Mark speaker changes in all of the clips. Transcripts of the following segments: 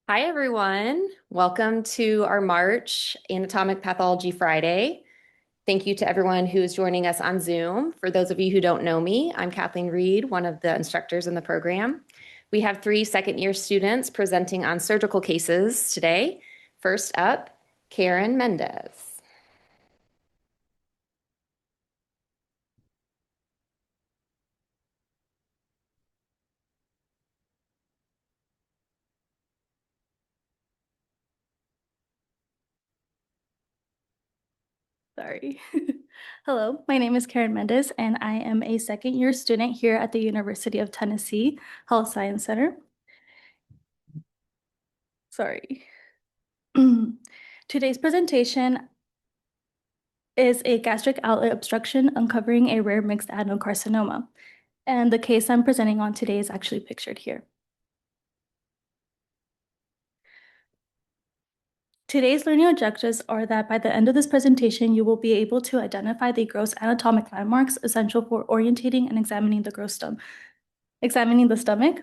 Speaker 1: Hi, everyone. Welcome to our March Anatomic Pathology Friday. Thank you to everyone who is joining us on Zoom. For those of you who don't know me, I'm Kathleen Reed, one of the instructors in the program. We have three second-year students presenting on surgical cases today. First up, Karen Mendez.
Speaker 2: Sorry. Hello, my name is Karen Mendez, and I am a second-year student here at the University of Tennessee Health Science Center. Sorry. Today's presentation is a gastric outlet obstruction uncovering a rare mixed adenocarcinoma. And the case I'm presenting on today is actually pictured here. Today's learning objectives are that by the end of this presentation, you will be able to identify the gross anatomic landmarks essential for orientating and examining the stomach,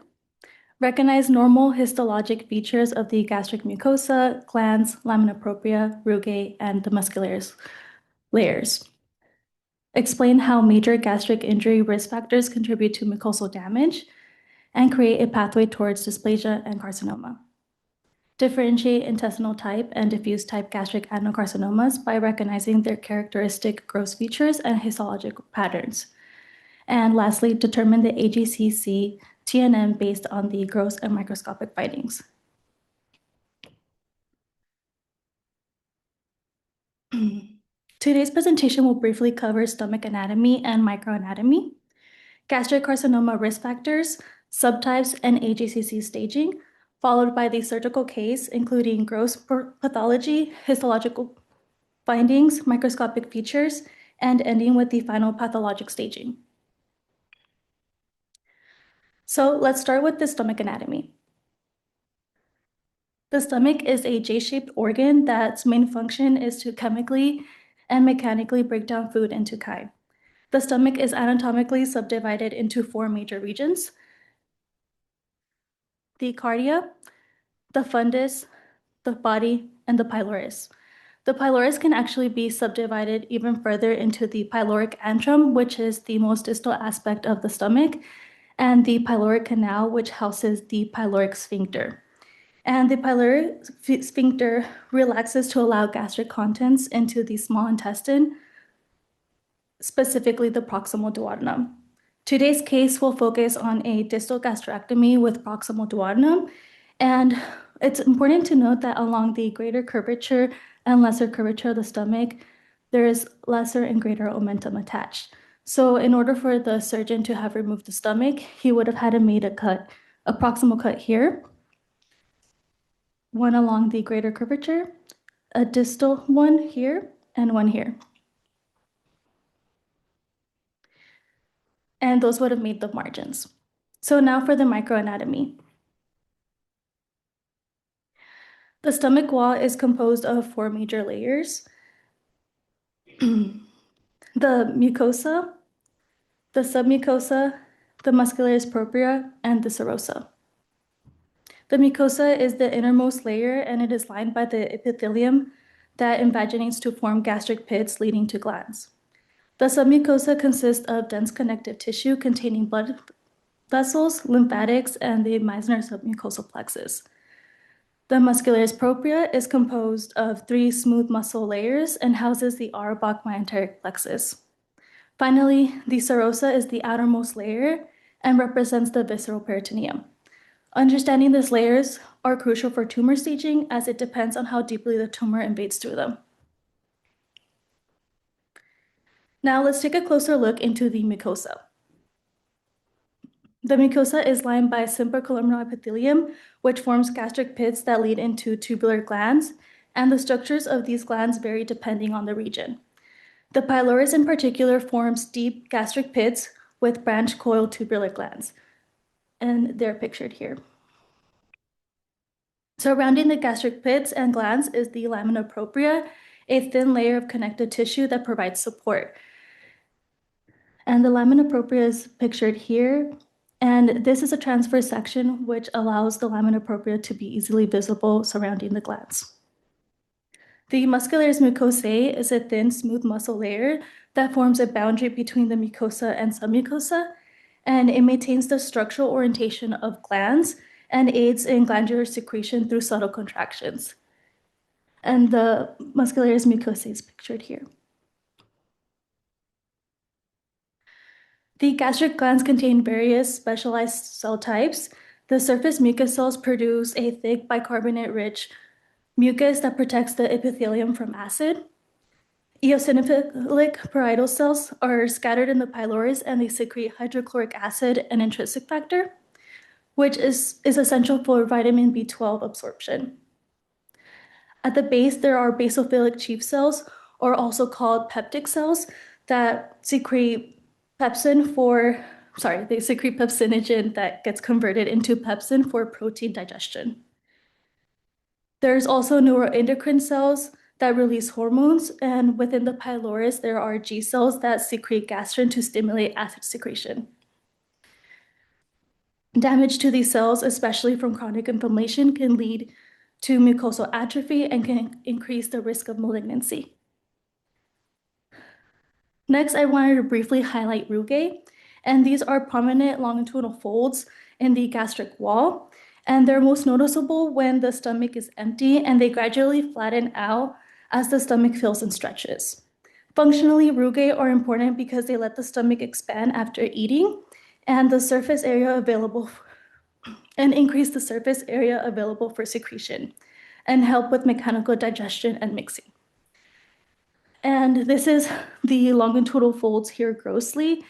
Speaker 2: recognize normal histologic features of the gastric mucosa, glands, lamina propria, rugae, and the muscularis layers. Explain how major gastric injury risk factors contribute to mucosal damage, and create a pathway towards dysplasia and carcinoma. Differentiate intestinal type and diffuse type gastric adenocarcinomas by recognizing their characteristic gross features and histologic patterns. And lastly, determine the AGCC TNM based on the gross and microscopic findings. Today's presentation will briefly cover stomach anatomy and microanatomy, gastric carcinoma risk factors, subtypes, and AGCC staging, followed by the surgical case, including gross pathology, histological findings, microscopic features, and ending with the final pathologic staging. So let's start with the stomach anatomy. The stomach is a J-shaped organ that's main function is to chemically and mechanically break down food into chyme. The stomach is anatomically subdivided into four major regions: the cardia, the fundus, the body, and the pylorus. The pylorus can actually be subdivided even further into the pyloric antrum, which is the most distal aspect of the stomach, and the pyloric canal, which houses the pyloric sphincter. And the pyloric sphincter relaxes to allow gastric contents into the small intestine, specifically the proximal duodenum. Today's case will focus on a distal gastrectomy with proximal duodenum, and it's important to note that along the greater curvature and lesser curvature of the stomach, there is lesser and greater omentum attached. So in order for the surgeon to have removed the stomach, he would have had to made a proximal cut here, one along the greater curvature, a distal one here, and one here. And those would have made the margins. So now for the microanatomy. The stomach wall is composed of four major layers: the mucosa, the submucosa, the muscularis propria, and the serosa. The mucosa is the innermost layer, and it is lined by the epithelium that invaginates to form gastric pits leading to glands. The submucosa consists of dense connective tissue containing blood vessels, lymphatics, and the Meissner submucosal plexus. The muscularis propria is composed of three smooth muscle layers and houses the Auerbach myenteric plexus. Finally, the serosa is the outermost layer and represents the visceral peritoneum. Understanding these layers are crucial for tumor staging, as it depends on how deeply the tumor invades through them. Now let's take a closer look into the mucosa. The mucosa is lined by supracolumnar epithelium, which forms gastric pits that lead into tubular glands, and the structures of these glands vary depending on the region. The pylorus in particular forms deep gastric pits with branch coiled tubular glands, and they're pictured here. Surrounding the gastric pits and glands is the lamina propria, a thin layer of connective tissue that provides support. And the lamina propria is pictured here, And this is a transverse section which allows the lamina propria to be easily visible surrounding the glands. The muscularis mucosae is a thin, smooth muscle layer that forms a boundary between the mucosa and submucosa, and it maintains the structural orientation of glands and aids in glandular secretion through subtle contractions. And the muscularis mucosae is pictured here. The gastric glands contain various specialized cell types. The surface mucus cells produce a thick bicarbonate-rich mucus that protects the epithelium from acid. Eosinophilic parietal cells are scattered in the pylorus and they secrete hydrochloric acid and intrinsic factor, which is essential for vitamin B12 absorption. At the base, there are basophilic chief cells, or also called peptic cells, that secrete they secrete pepsinogen that gets converted into pepsin for protein digestion. There's also neuroendocrine cells that release hormones, and within the pylorus, there are G cells that secrete gastrin to stimulate acid secretion. Damage to these cells, especially from chronic inflammation, can lead to mucosal atrophy and can increase the risk of malignancy. Next, I wanted to briefly highlight rugae, and these are prominent longitudinal folds in the gastric wall, and they're most noticeable when the stomach is empty and they gradually flatten out as the stomach fills and stretches. Functionally, rugae are important because they let the stomach expand after eating and the surface area available and increase the surface area available for secretion and help with mechanical digestion and mixing. And this is the longitudinal folds here grossly.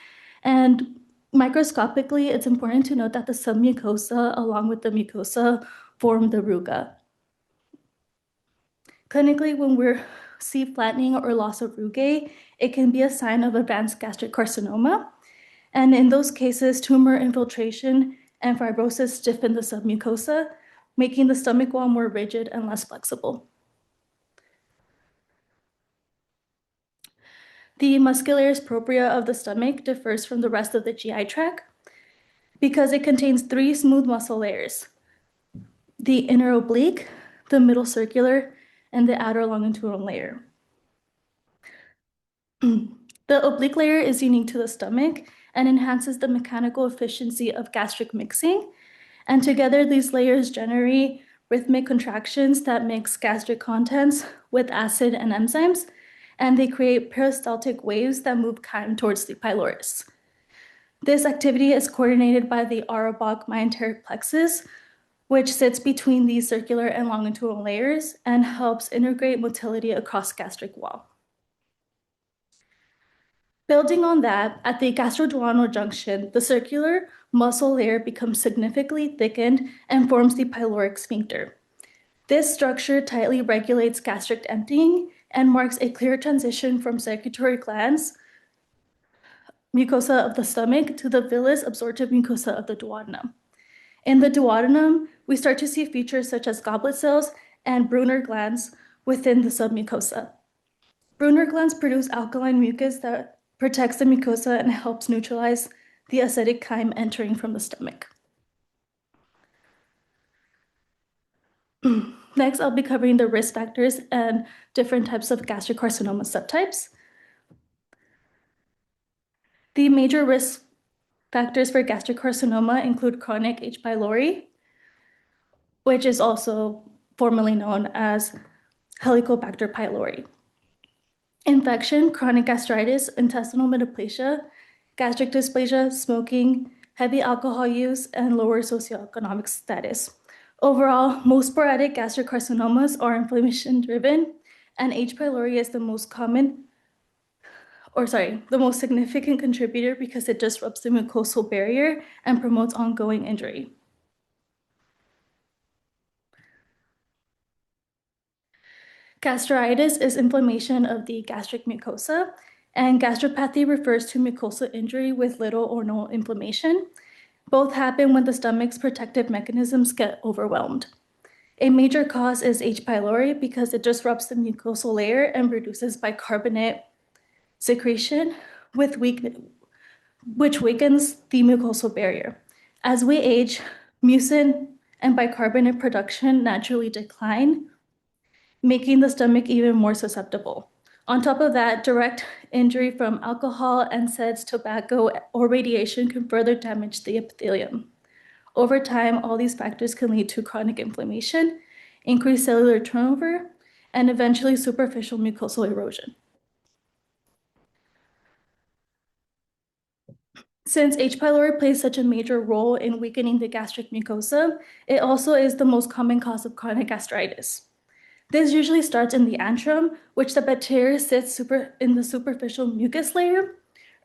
Speaker 2: And microscopically, it's important to note that the submucosa along with the mucosa form the ruga. Clinically, when we see flattening or loss of rugae, it can be a sign of advanced gastric carcinoma. And in those cases, tumor infiltration and fibrosis stiffen the submucosa, making the stomach wall more rigid and less flexible. The muscularis propria of the stomach differs from the rest of the GI tract because it contains three smooth muscle layers: the inner oblique, the middle circular, and the outer longitudinal layer. The oblique layer is unique to the stomach and enhances the mechanical efficiency of gastric mixing. And together, these layers generate rhythmic contractions that mix gastric contents with acid and enzymes, and they create peristaltic waves that move chyme towards the pylorus. This activity is coordinated by the Auerbach myenteric plexus, which sits between these circular and longitudinal layers and helps integrate motility across gastric wall. Building on that, at the gastroduodenal junction, the circular muscle layer becomes significantly thickened and forms the pyloric sphincter. This structure tightly regulates gastric emptying and marks a clear transition from secretory glands, mucosa of the stomach, to the villous absorptive mucosa of the duodenum. In the duodenum, we start to see features such as goblet cells and Brunner glands within the submucosa. Brunner glands produce alkaline mucus that protects the mucosa and helps neutralize the acidic chyme entering from the stomach. Next, I'll be covering the risk factors and different types of gastric carcinoma subtypes. The major risk factors for gastric carcinoma include chronic H. pylori, which is also formerly known as Helicobacter pylori. Infection, chronic gastritis, intestinal metaplasia, gastric dysplasia, smoking, heavy alcohol use, and lower socioeconomic status. Overall, most sporadic gastric carcinomas are inflammation-driven, and H. pylori is the most significant contributor because it disrupts the mucosal barrier and promotes ongoing injury. Gastritis is inflammation of the gastric mucosa, and gastropathy refers to mucosal injury with little or no inflammation. Both happen when the stomach's protective mechanisms get overwhelmed. A major cause is H. pylori because it disrupts the mucosal layer and reduces bicarbonate secretion, which weakens the mucosal barrier. As we age, mucin and bicarbonate production naturally decline, making the stomach even more susceptible. On top of that, direct injury from alcohol, NSAIDs, tobacco, or radiation can further damage the epithelium. Over time, all these factors can lead to chronic inflammation, increased cellular turnover, and eventually superficial mucosal erosion. Since H. pylori plays such a major role in weakening the gastric mucosa, it also is the most common cause of chronic gastritis. This usually starts in the antrum, which the bacteria sits in the superficial mucus layer.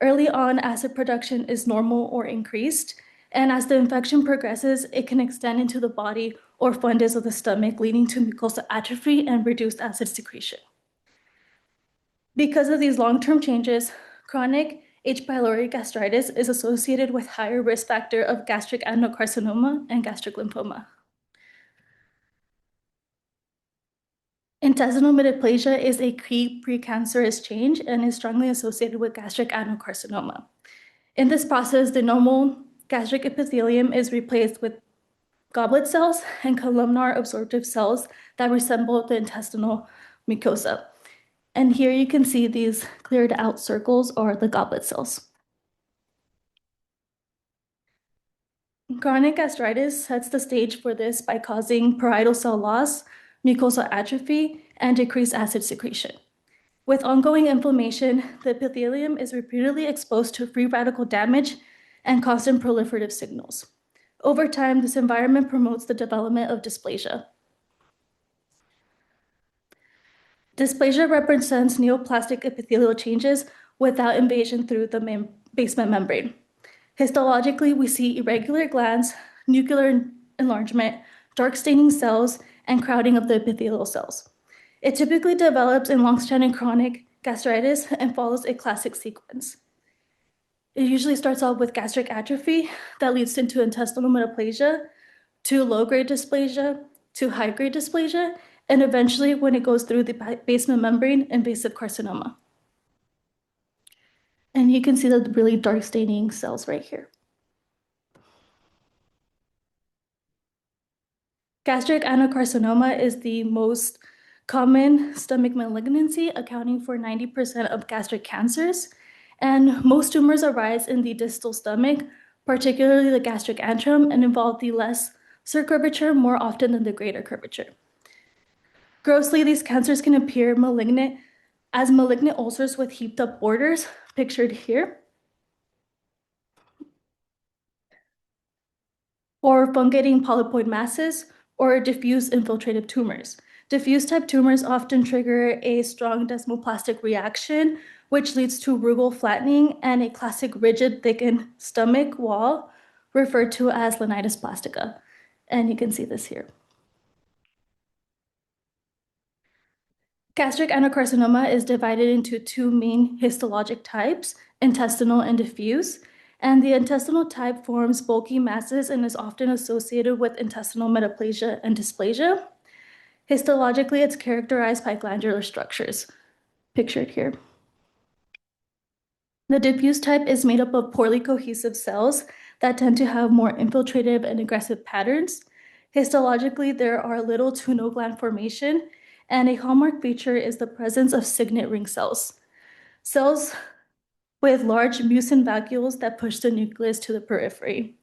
Speaker 2: Early on, acid production is normal or increased, and as the infection progresses, it can extend into the body or fundus of the stomach, leading to mucosal atrophy and reduced acid secretion. Because of these long-term changes, chronic H. pylori gastritis is associated with higher risk factor of gastric adenocarcinoma and gastric lymphoma. Intestinal metaplasia is a key precancerous change and is strongly associated with gastric adenocarcinoma. In this process, the normal gastric epithelium is replaced with goblet cells and columnar absorptive cells that resemble the intestinal mucosa. And here you can see these cleared out circles are the goblet cells. Chronic gastritis sets the stage for this by causing parietal cell loss, mucosal atrophy, and decreased acid secretion. With ongoing inflammation, the epithelium is repeatedly exposed to free radical damage and constant proliferative signals. Over time, this environment promotes the development of dysplasia. Dysplasia represents neoplastic epithelial changes without invasion through the basement membrane. Histologically, we see irregular glands, nuclear enlargement, dark staining cells, and crowding of the epithelial cells. It typically develops in long-standing chronic gastritis and follows a classic sequence. It usually starts off with gastric atrophy that leads into intestinal metaplasia, to low-grade dysplasia, to high-grade dysplasia, and eventually, when it goes through the basement membrane, invasive carcinoma. And you can see the really dark staining cells right here. Gastric adenocarcinoma is the most common stomach malignancy, accounting for 90% of gastric cancers. And most tumors arise in the distal stomach, particularly the gastric antrum, and involve the lesser curvature more often than the greater curvature. Grossly, these cancers can appear malignant as malignant ulcers with heaped up borders, pictured here, or fungating polypoid masses, or diffuse infiltrative tumors. Diffuse type tumors often trigger a strong desmoplastic reaction, which leads to rugal flattening and a classic rigid, thickened stomach wall, referred to as linitis plastica. And you can see this here. Gastric adenocarcinoma is divided into two main histologic types, intestinal and diffuse. And the intestinal type forms bulky masses and is often associated with intestinal metaplasia and dysplasia. Histologically, it's characterized by glandular structures, pictured here. The diffuse type is made up of poorly cohesive cells that tend to have more infiltrative and aggressive patterns. Histologically, there are little to no gland formation, and a hallmark feature is the presence of signet ring cells. Cells with large mucin vacuoles that push the nucleus to the periphery.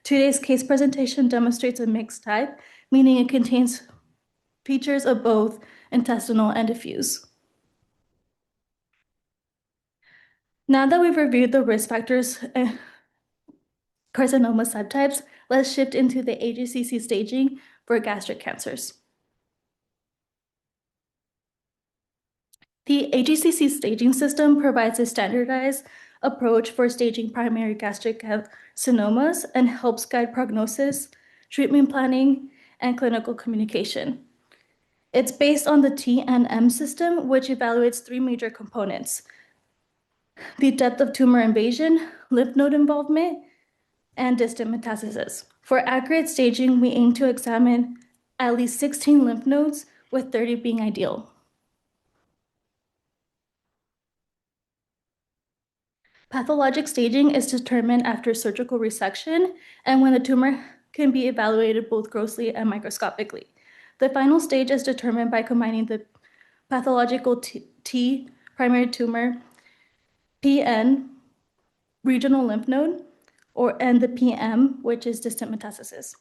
Speaker 2: Today's case presentation demonstrates a mixed type, meaning it contains features of both intestinal and diffuse. Now that we've reviewed the risk factors and carcinoma subtypes, let's shift into the AJCC staging for gastric cancers. The AJCC staging system provides a standardized approach for staging primary gastric carcinomas and helps guide prognosis, treatment planning, and clinical communication. It's based on the TNM system, which evaluates three major components: the depth of tumor invasion, lymph node involvement, and distant metastasis. For accurate staging, we aim to examine at least 16 lymph nodes, with 30 being ideal. Pathologic staging is determined after surgical resection and when the tumor can be evaluated both grossly and microscopically. The final stage is determined by combining the pathological T primary tumor, PN, regional lymph node, and the PM, which is distant metastasis.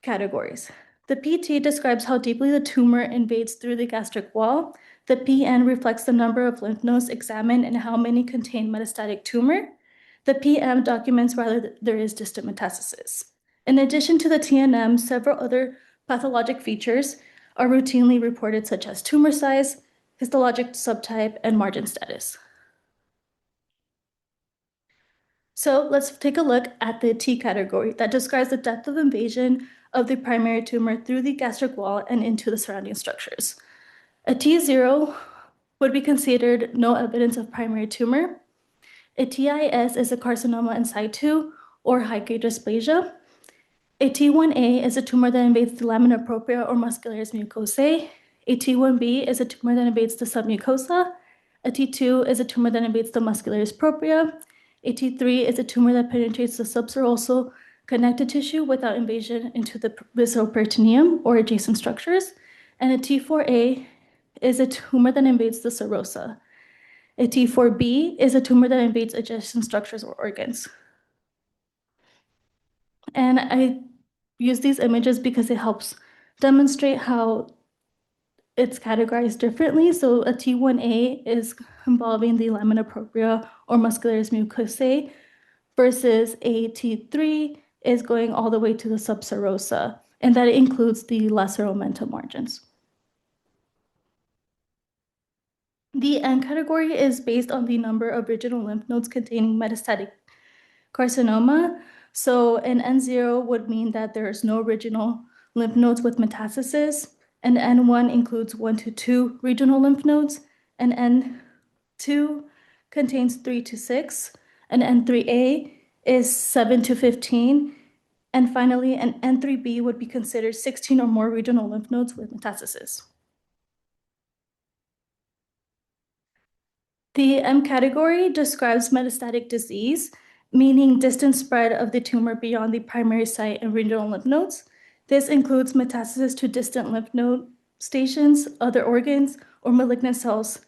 Speaker 2: Categories. The PT describes how deeply the tumor invades through the gastric wall. The PN reflects the number of lymph nodes examined and how many contain metastatic tumor. The PM documents whether there is distant metastasis. In addition to the TNM, several other pathologic features are routinely reported, such as tumor size, histologic subtype, and margin status. So let's take a look at the T category that describes the depth of invasion of the primary tumor through the gastric wall and into the surrounding structures. A T0 would be considered no evidence of primary tumor. A TIS is a carcinoma in situ or high-grade dysplasia. A T1A is a tumor that invades the lamina propria or muscularis mucosae. A T1B is a tumor that invades the submucosa. A T2 is a tumor that invades the muscularis propria. A T3 is a tumor that penetrates the subserosal connective tissue without invasion into the visceral peritoneum or adjacent structures. And a T4A is a tumor that invades the serosa. A T4B is a tumor that invades adjacent structures or organs. And I use these images because it helps demonstrate how it's categorized differently. So a T1A is involving the lamina propria or muscularis mucosae, versus a T3 is going all the way to the subserosa, and that includes the lesser omentum margins. The N category is based on the number of regional lymph nodes containing metastatic carcinoma. So an N0 would mean that there's no regional lymph nodes with metastasis. An N1 includes 1 to 2 regional lymph nodes. An N2 contains 3 to 6. An N3A is 7 to 15. And finally, an N3B would be considered 16 or more regional lymph nodes with metastasis. The M category describes metastatic disease, meaning distant spread of the tumor beyond the primary site and regional lymph nodes. This includes metastasis to distant lymph node stations, other organs, or malignant cells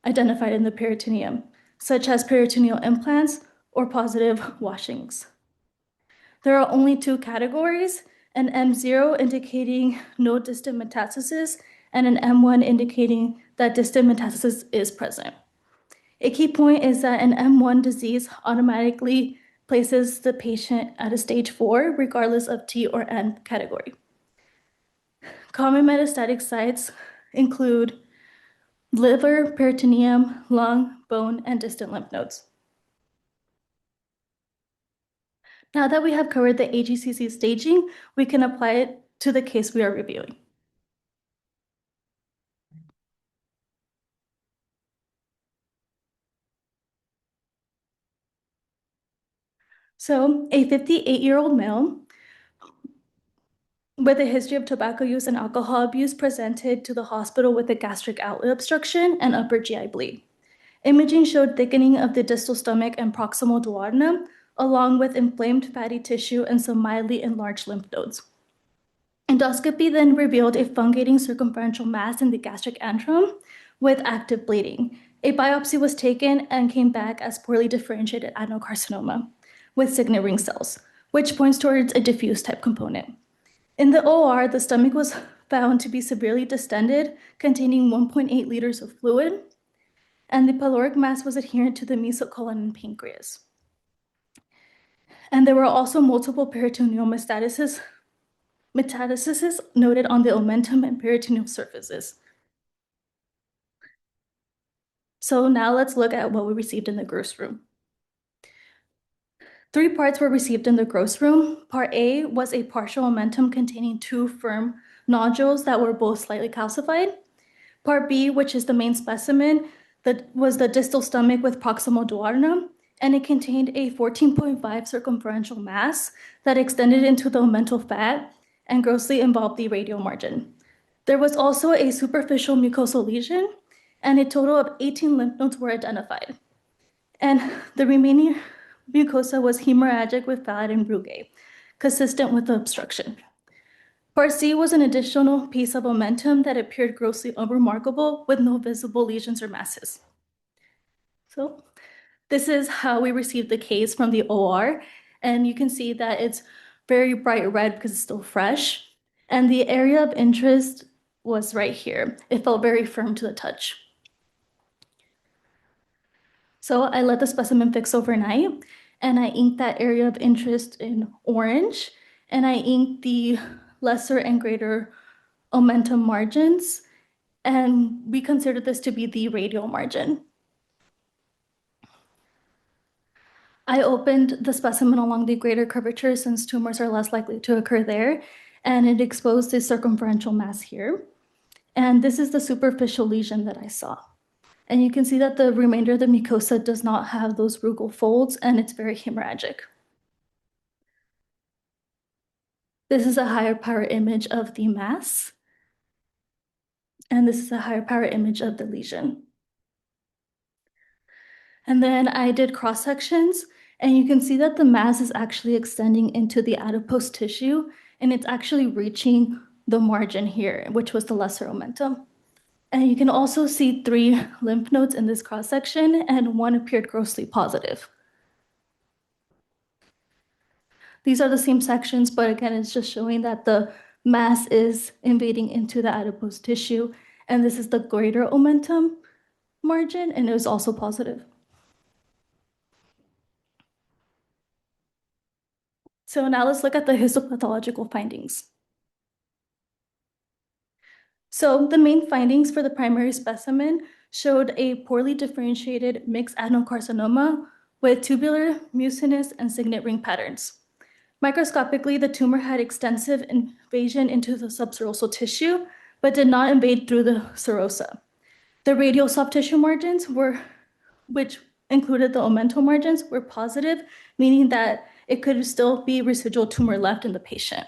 Speaker 2: identified in the peritoneum, such as peritoneal implants or positive washings. There are only 2 categories, an M0 indicating no distant metastasis and an M1 indicating that distant metastasis is present. A key point is that an M1 disease automatically places the patient at a stage 4, regardless of T or N category. Common metastatic sites include liver, peritoneum, lung, bone, and distant lymph nodes. Now that we have covered the AGCC staging, we can apply it to the case we are reviewing. So a 58-year-old male with a history of tobacco use and alcohol abuse presented to the hospital with a gastric outlet obstruction and upper GI bleed. Imaging showed thickening of the distal stomach and proximal duodenum, along with inflamed fatty tissue and some mildly enlarged lymph nodes. Endoscopy then revealed a fungating circumferential mass in the gastric antrum with active bleeding. A biopsy was taken and came back as poorly differentiated adenocarcinoma with signet ring cells, which points towards a diffuse type component. In the OR, the stomach was found to be severely distended, containing 1.8 liters of fluid, and the pyloric mass was adherent to the mesocolon and pancreas. And there were also multiple peritoneal metastases noted on the omentum and peritoneal surfaces. So now let's look at what we received in the gross room. 3 parts were received in the gross room. Part A was a partial omentum containing 2 firm nodules that were both slightly calcified. Part B, which is the main specimen, that was the distal stomach with proximal duodenum, and it contained a 14.5 circumferential mass that extended into the omental fat and grossly involved the radial margin. There was also a superficial mucosal lesion, and a total of 18 lymph nodes were identified. And the remaining mucosa was hemorrhagic with fat and rugae, consistent with the obstruction. Part C was an additional piece of omentum that appeared grossly unremarkable with no visible lesions or masses. So this is how we received the case from the OR, and you can see that it's very bright red because it's still fresh. And the area of interest was right here. It felt very firm to the touch. So I let the specimen fix overnight, and I inked that area of interest in orange, and I inked the lesser and greater omentum margins, and we consider this to be the radial margin. I opened the specimen along the greater curvature since tumors are less likely to occur there, and it exposed the circumferential mass here. And this is the superficial lesion that I saw. And you can see that the remainder of the mucosa does not have those rugal folds, and it's very hemorrhagic. This is a higher power image of the mass, and this is a higher power image of the lesion. And then I did cross sections, and you can see that the mass is actually extending into the adipose tissue, and it's actually reaching the margin here, which was the lesser omentum. And you can also see 3 lymph nodes in this cross section, and 1 appeared grossly positive. These are the same sections, but again, it's just showing that the mass is invading into the adipose tissue, and this is the greater omentum margin, and it was also positive. So now let's look at the histopathological findings. So the main findings for the primary specimen showed a poorly differentiated mixed adenocarcinoma with tubular, mucinous, and signet ring patterns. Microscopically, the tumor had extensive invasion into the subserosal tissue, but did not invade through the serosa. The radial soft tissue margins which included the omental margins, were positive, meaning that it could still be residual tumor left in the patient.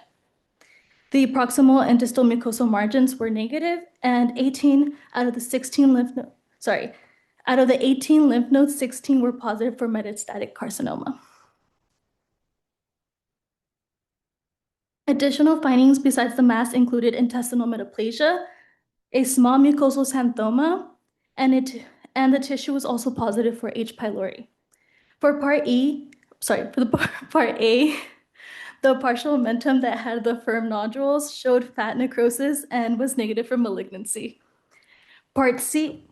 Speaker 2: The proximal and distal mucosal margins were negative, and 18 out of the 16 lymph nodes, out of the 18 lymph nodes, 16 were positive for metastatic carcinoma. Additional findings besides the mass included intestinal metaplasia, a small mucosal xanthoma, and the tissue was also positive for H. pylori. For part A, the partial omentum that had the firm nodules showed fat necrosis and was negative for malignancy. Part C,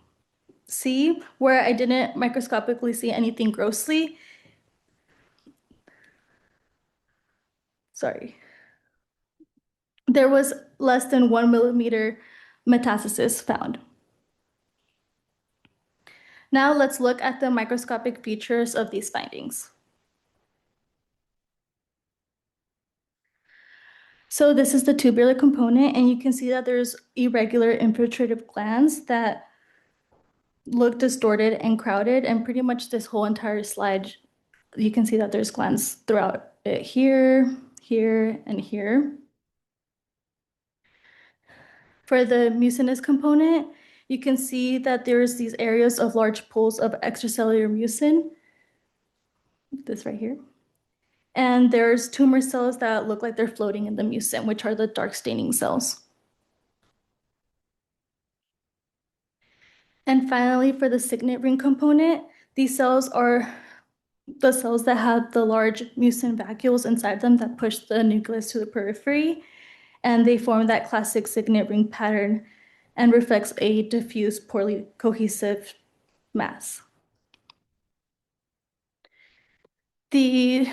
Speaker 2: where I didn't microscopically see anything grossly, there was less than 1 millimeter metastasis found. Now let's look at the microscopic features of these findings. So this is the tubular component, and you can see that there's irregular infiltrative glands that look distorted and crowded, and pretty much this whole entire slide, you can see that there's glands throughout it here, here, and here. For the mucinous component, you can see that there's these areas of large pools of extracellular mucin, this right here. And there's tumor cells that look like they're floating in the mucin, which are the dark staining cells. And finally, for the signet ring component, these cells are the cells that have the large mucin vacuoles inside them that push the nucleus to the periphery, and they form that classic signet ring pattern and reflects a diffuse, poorly cohesive mass. This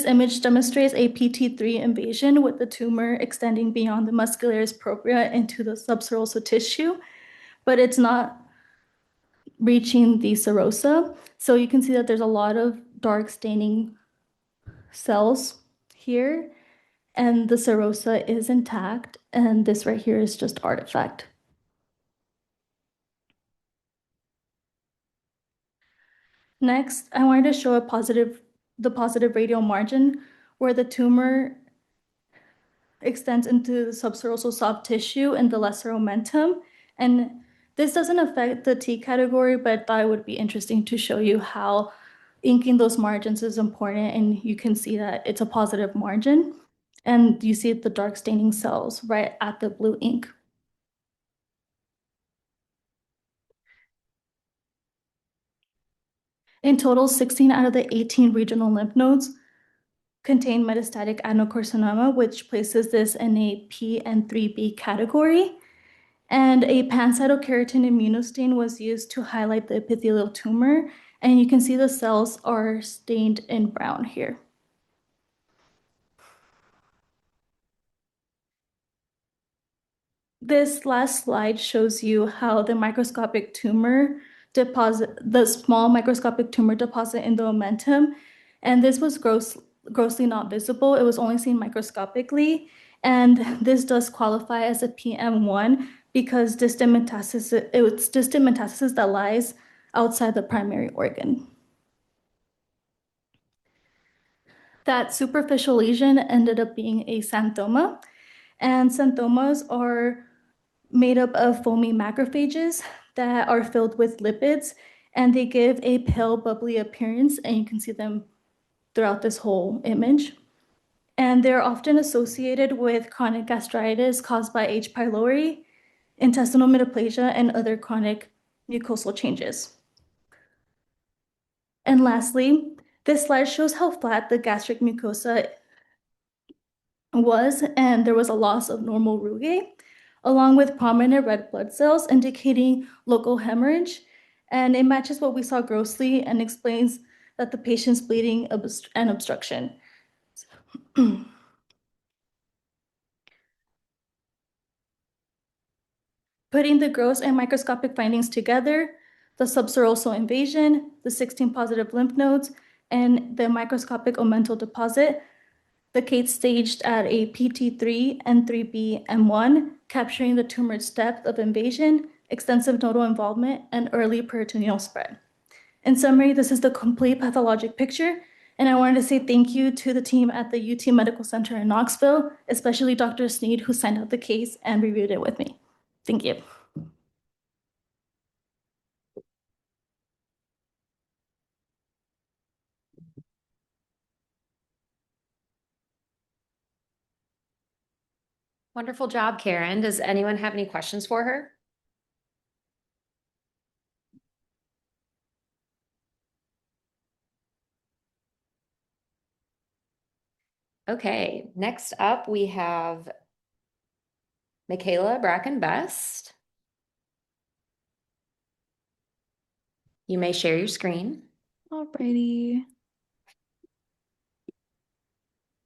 Speaker 2: image demonstrates a PT3 invasion with the tumor extending beyond the muscularis propria into the subserosal tissue, but it's not reaching the serosa. So you can see that there's a lot of dark staining cells here, and the serosa is intact, and this right here is just artifact. Next, I wanted to show the positive radial margin where the tumor extends into the subserosal soft tissue and the lesser omentum, and This doesn't affect the T category, but I thought it would be interesting to show you how inking those margins is important, and you can see that it's a positive margin. And you see the dark staining cells right at the blue ink. In total, 16 out of the 18 regional lymph nodes contain metastatic adenocarcinoma, which places this in a P and 3B category. And a pancytokeratin immunostain was used to highlight the epithelial tumor, and you can see the cells are stained in brown here. This last slide shows you how the microscopic tumor deposit, the small microscopic tumor deposit in the omentum, and this was grossly not visible. It was only seen microscopically, and this does qualify as a PM1 because distant metastasis, it's distant metastasis that lies outside the primary organ. That superficial lesion ended up being a xanthoma, and xanthomas are made up of foamy macrophages that are filled with lipids, and they give a pale, bubbly appearance, and you can see them throughout this whole image. And they're often associated with chronic gastritis caused by H. pylori, intestinal metaplasia, and other chronic mucosal changes. And lastly, this slide shows how flat the gastric mucosa was, and there was a loss of normal rugae, along with prominent red blood cells indicating local hemorrhage. And it matches what we saw grossly and explains that the patient's bleeding and obstruction. Putting the gross and microscopic findings together, the subserosal invasion, the 16 positive lymph nodes, and the microscopic omental deposit, the case staged at a PT3 and 3B M1, capturing the tumor's depth of invasion, extensive nodal involvement, and early peritoneal spread. In summary, this is the complete pathologic picture, and I wanted to say thank you to the team at the UT Medical Center in Knoxville, especially Dr. Sneed, who signed out the case and reviewed it with me. Thank you.
Speaker 1: Wonderful job, Karen. Does anyone have any questions for her? Okay, next up we have Michaella Bracken-Best. You may share your screen.
Speaker 3: Alrighty.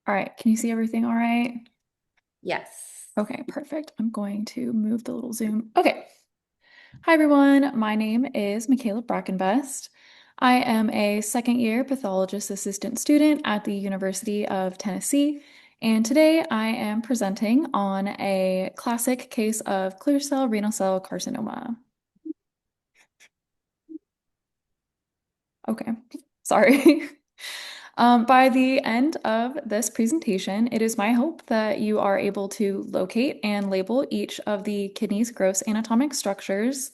Speaker 3: All right, can you see everything all right?
Speaker 1: Yes.
Speaker 3: Okay, perfect. I'm going to move the little zoom. Okay. Hi, everyone. My name is Michaella Bracken-Best. I am a second-year pathologist assistant student at the University of Tennessee, and today I am presenting on a classic case of clear cell renal cell carcinoma. Okay, sorry. By the end of this presentation, it is my hope that you are able to locate and label each of the kidney's gross anatomic structures,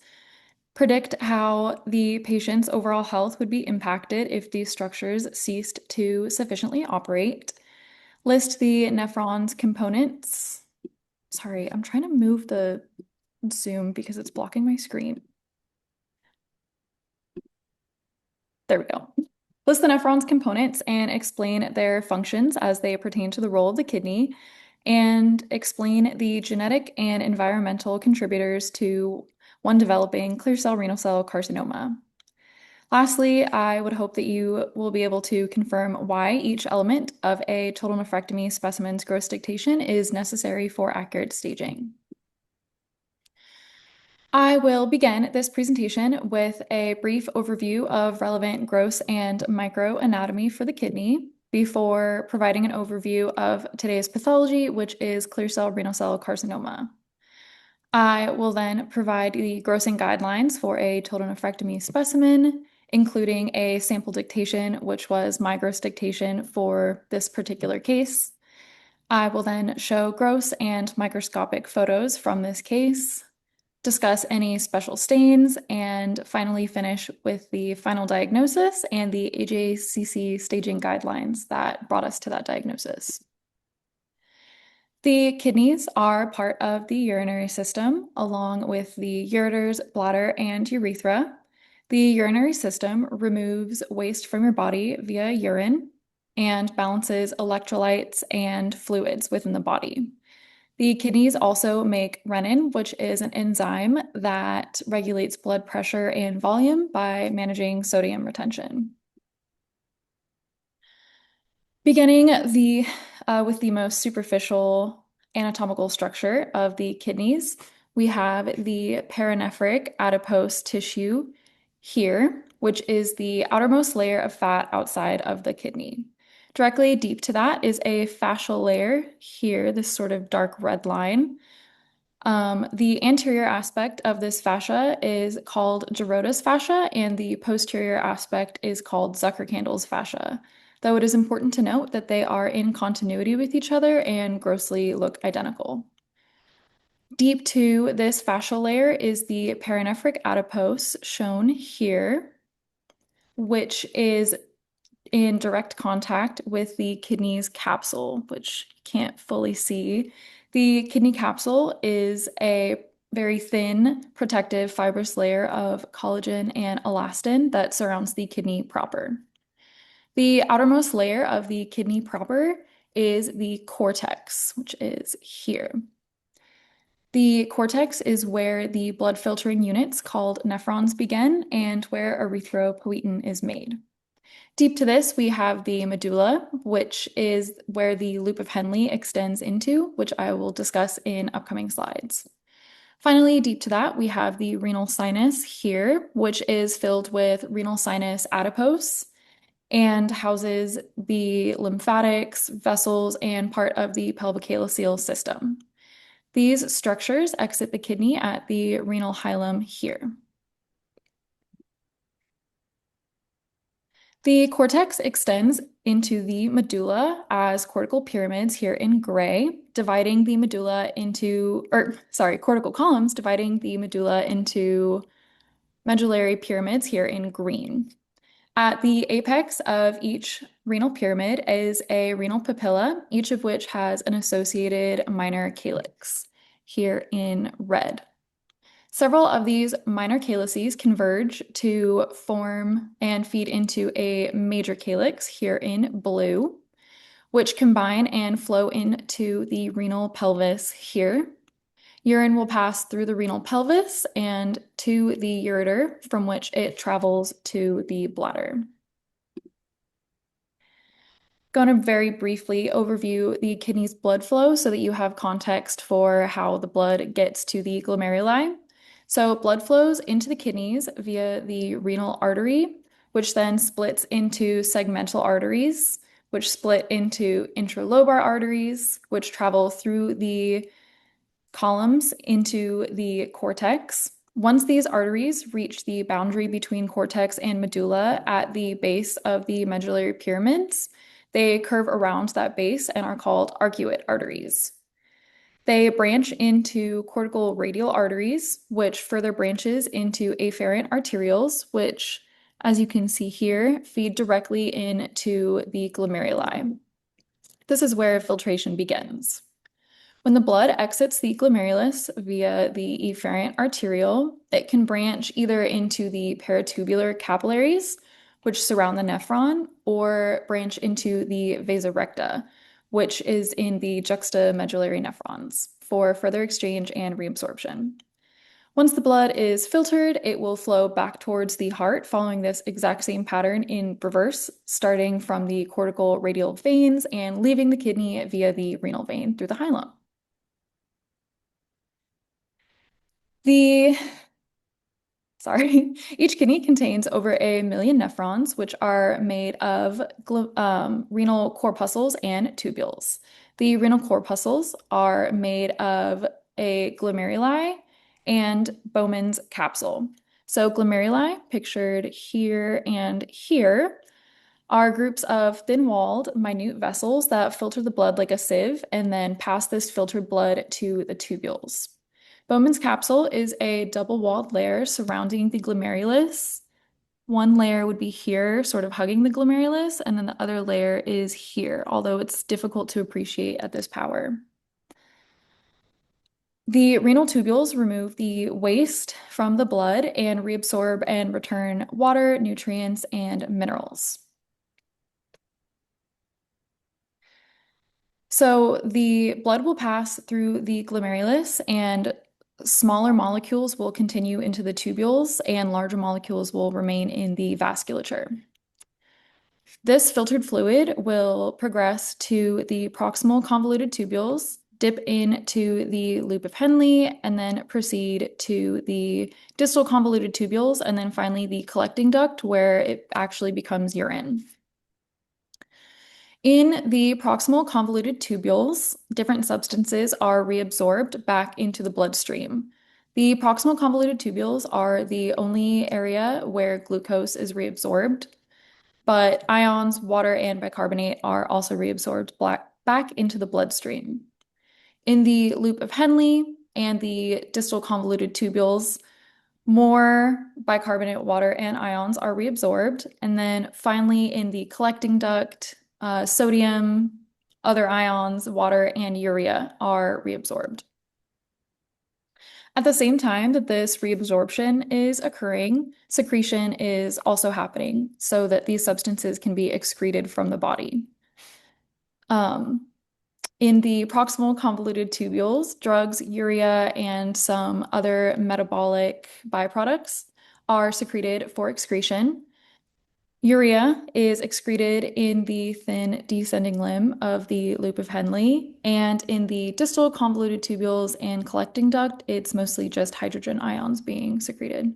Speaker 3: predict how the patient's overall health would be impacted if these structures ceased to sufficiently operate, list the nephron's components. Sorry, I'm trying to move the Zoom because it's blocking my screen. There we go. List the nephron's components and explain their functions as they pertain to the role of the kidney, and explain the genetic and environmental contributors to one developing clear cell renal cell carcinoma. Lastly, I would hope that you will be able to confirm why each element of a total nephrectomy specimen's gross dictation is necessary for accurate staging. I will begin this presentation with a brief overview of relevant gross and microanatomy for the kidney before providing an overview of today's pathology, which is clear cell renal cell carcinoma. I will then provide the grossing guidelines for a total nephrectomy specimen, including a sample dictation, which was my gross dictation for this particular case. I will then show gross and microscopic photos from this case. discuss any special stains, and finally finish with the final diagnosis and the AJCC staging guidelines that brought us to that diagnosis. The kidneys are part of the urinary system, along with the ureters, bladder, and urethra. The urinary system removes waste from your body via urine and balances electrolytes and fluids within the body. The kidneys also make renin, which is an enzyme that regulates blood pressure and volume by managing sodium retention. Beginning with the most superficial anatomical structure of the kidneys, we have the paranephric adipose tissue here, which is the outermost layer of fat outside of the kidney. Directly deep to that is a fascial layer here, this sort of dark red line. The anterior aspect of this fascia is called Gerota's fascia, and the posterior aspect is called Zuckerkandl's fascia, though it is important to note that they are in continuity with each other and grossly look identical. Deep to this fascial layer is the paranephric adipose, shown here, which is in direct contact with the kidney's capsule, which you can't fully see. The kidney capsule is a very thin, protective, fibrous layer of collagen and elastin that surrounds the kidney proper. The outermost layer of the kidney proper is the cortex, which is here. The cortex is where the blood filtering units called nephrons begin and where erythropoietin is made. Deep to this, we have the medulla, which is where the loop of Henle extends into, which I will discuss in upcoming slides. Finally, deep to that, we have the renal sinus here, which is filled with renal sinus adipose and houses the lymphatics, vessels, and part of the pelvic-calyceal system. These structures exit the kidney at the renal hilum here. The cortex extends into the medulla as cortical pyramids here in gray, dividing the medulla into, cortical columns dividing the medulla into medullary pyramids here in green. At the apex of each renal pyramid is a renal papilla, each of which has an associated minor calyx here in red. Several of these minor calyces converge to form and feed into a major calyx here in blue, which combine and flow into the renal pelvis here. Urine will pass through the renal pelvis and to the ureter, from which it travels to the bladder. Going to very briefly overview the kidney's blood flow so that you have context for how the blood gets to the glomeruli. So blood flows into the kidneys via the renal artery, which then splits into segmental arteries, which split into intralobar arteries, which travel through the columns into the cortex. Once these arteries reach the boundary between cortex and medulla at the base of the medullary pyramids, they curve around that base and are called arcuate arteries. They branch into cortical radial arteries, which further branches into afferent arterioles, which, as you can see here, feed directly into the glomeruli. This is where filtration begins. When the blood exits the glomerulus via the efferent arteriole, it can branch either into the peritubular capillaries, which surround the nephron, or branch into the vasa recta, which is in the juxtamedullary nephrons, for further exchange and reabsorption. Once the blood is filtered, it will flow back towards the heart, following this exact same pattern in reverse, starting from the cortical radial veins and leaving the kidney via the renal vein through the hilum. Each kidney contains over 1 million nephrons, which are made of renal corpuscles and tubules. The renal corpuscles are made of a glomeruli and Bowman's capsule. So glomeruli, pictured here and here, are groups of thin-walled, minute vessels that filter the blood like a sieve and then pass this filtered blood to the tubules. Bowman's capsule is a double-walled layer surrounding the glomerulus. One layer would be here, sort of hugging the glomerulus, and then the other layer is here, although it's difficult to appreciate at this power. The renal tubules remove the waste from the blood and reabsorb and return water, nutrients, and minerals. So the blood will pass through the glomerulus, and smaller molecules will continue into the tubules, and larger molecules will remain in the vasculature. This filtered fluid will progress to the proximal convoluted tubules, dip into the loop of Henle, and then proceed to the distal convoluted tubules, and then finally the collecting duct where it actually becomes urine. In the proximal convoluted tubules, different substances are reabsorbed back into the bloodstream. The proximal convoluted tubules are the only area where glucose is reabsorbed, but ions, water, and bicarbonate are also reabsorbed back into the bloodstream. In the loop of Henle and the distal convoluted tubules, more bicarbonate, water, and ions are reabsorbed. And then finally, in the collecting duct, sodium, other ions, water, and urea are reabsorbed. At the same time that this reabsorption is occurring, secretion is also happening so that these substances can be excreted from the body. In the proximal convoluted tubules, drugs, urea, and some other metabolic byproducts are secreted for excretion. Urea is excreted in the thin descending limb of the loop of Henle, and in the distal convoluted tubules and collecting duct, it's mostly just hydrogen ions being secreted.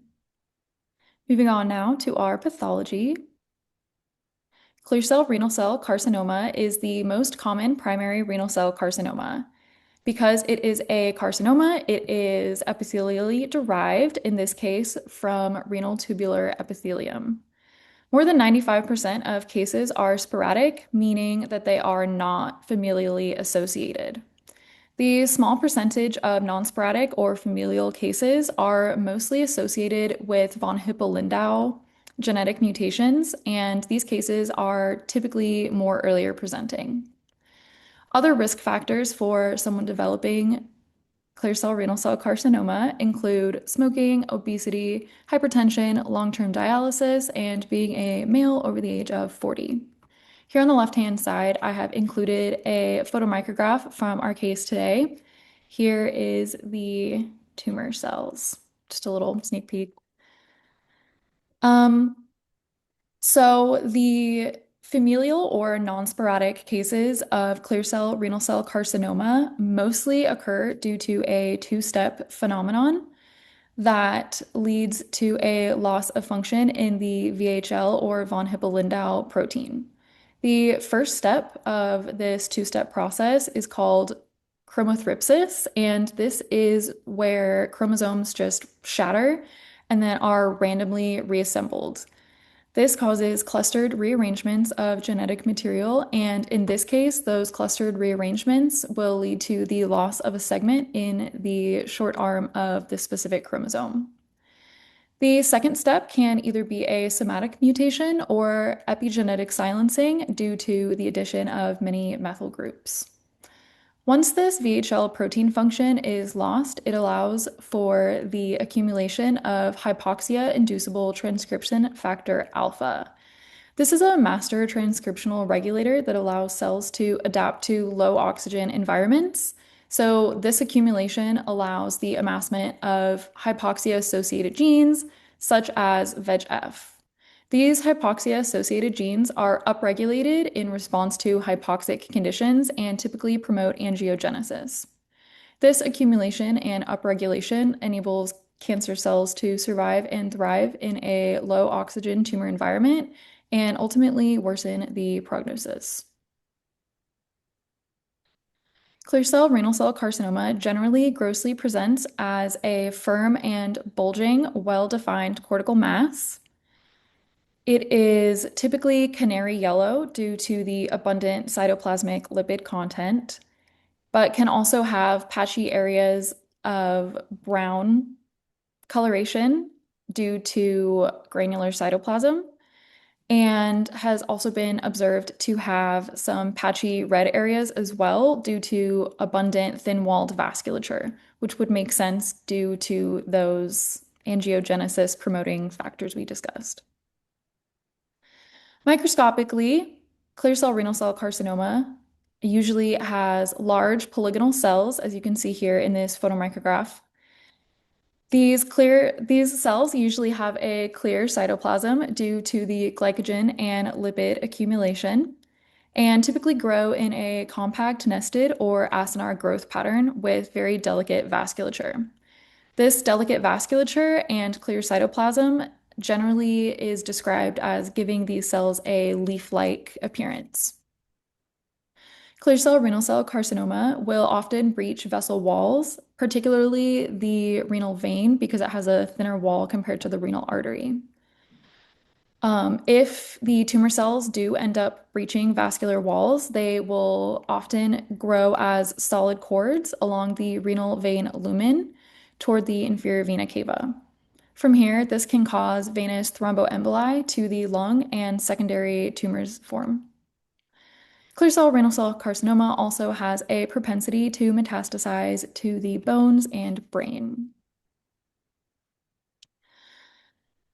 Speaker 3: Moving on now to our pathology. Clear cell renal cell carcinoma is the most common primary renal cell carcinoma. Because it is a carcinoma, it is epithelially derived, in this case, from renal tubular epithelium. More than 95% of cases are sporadic, meaning that they are not familially associated. The small percentage of non-sporadic or familial cases are mostly associated with von Hippel-Lindau genetic mutations, and these cases are typically more earlier presenting. Other risk factors for someone developing clear cell renal cell carcinoma include smoking, obesity, hypertension, long-term dialysis, and being a male over the age of 40. Here on the left-hand side, I have included a photomicrograph from our case today. Here is the tumor cells. Just a little sneak peek. So the familial or non-sporadic cases of clear cell renal cell carcinoma mostly occur due to a two-step phenomenon that leads to a loss of function in the VHL or von Hippel-Lindau protein. The first step of this two-step process is called chromothripsis, and this is where chromosomes just shatter and then are randomly reassembled. This causes clustered rearrangements of genetic material, and in this case, those clustered rearrangements will lead to the loss of a segment in the short arm of the specific chromosome. The second step can either be a somatic mutation or epigenetic silencing due to the addition of many methyl groups. Once this VHL protein function is lost, it allows for the accumulation of hypoxia-inducible transcription factor alpha. This is a master transcriptional regulator that allows cells to adapt to low oxygen environments. So this accumulation allows the amassment of hypoxia-associated genes, such as VEGF. These hypoxia-associated genes are upregulated in response to hypoxic conditions and typically promote angiogenesis. This accumulation and upregulation enables cancer cells to survive and thrive in a low oxygen tumor environment and ultimately worsen the prognosis. Clear cell renal cell carcinoma generally grossly presents as a firm and bulging, well-defined cortical mass. It is typically canary yellow due to the abundant cytoplasmic lipid content, but can also have patchy areas of brown coloration due to granular cytoplasm, and has also been observed to have some patchy red areas as well due to abundant thin-walled vasculature, which would make sense due to those angiogenesis promoting factors we discussed. Microscopically, clear cell renal cell carcinoma usually has large polygonal cells, as you can see here in this photomicrograph. These cells usually have a clear cytoplasm due to the glycogen and lipid accumulation, and typically grow in a compact nested or acinar growth pattern with very delicate vasculature. This delicate vasculature and clear cytoplasm generally is described as giving these cells a leaf-like appearance. Clear cell renal cell carcinoma will often breach vessel walls, particularly the renal vein, because it has a thinner wall compared to the renal artery. If the tumor cells do end up breaching vascular walls, they will often grow as solid cords along the renal vein lumen toward the inferior vena cava. From here, this can cause venous thromboemboli to the lung and secondary tumors form. Clear cell renal cell carcinoma also has a propensity to metastasize to the bones and brain.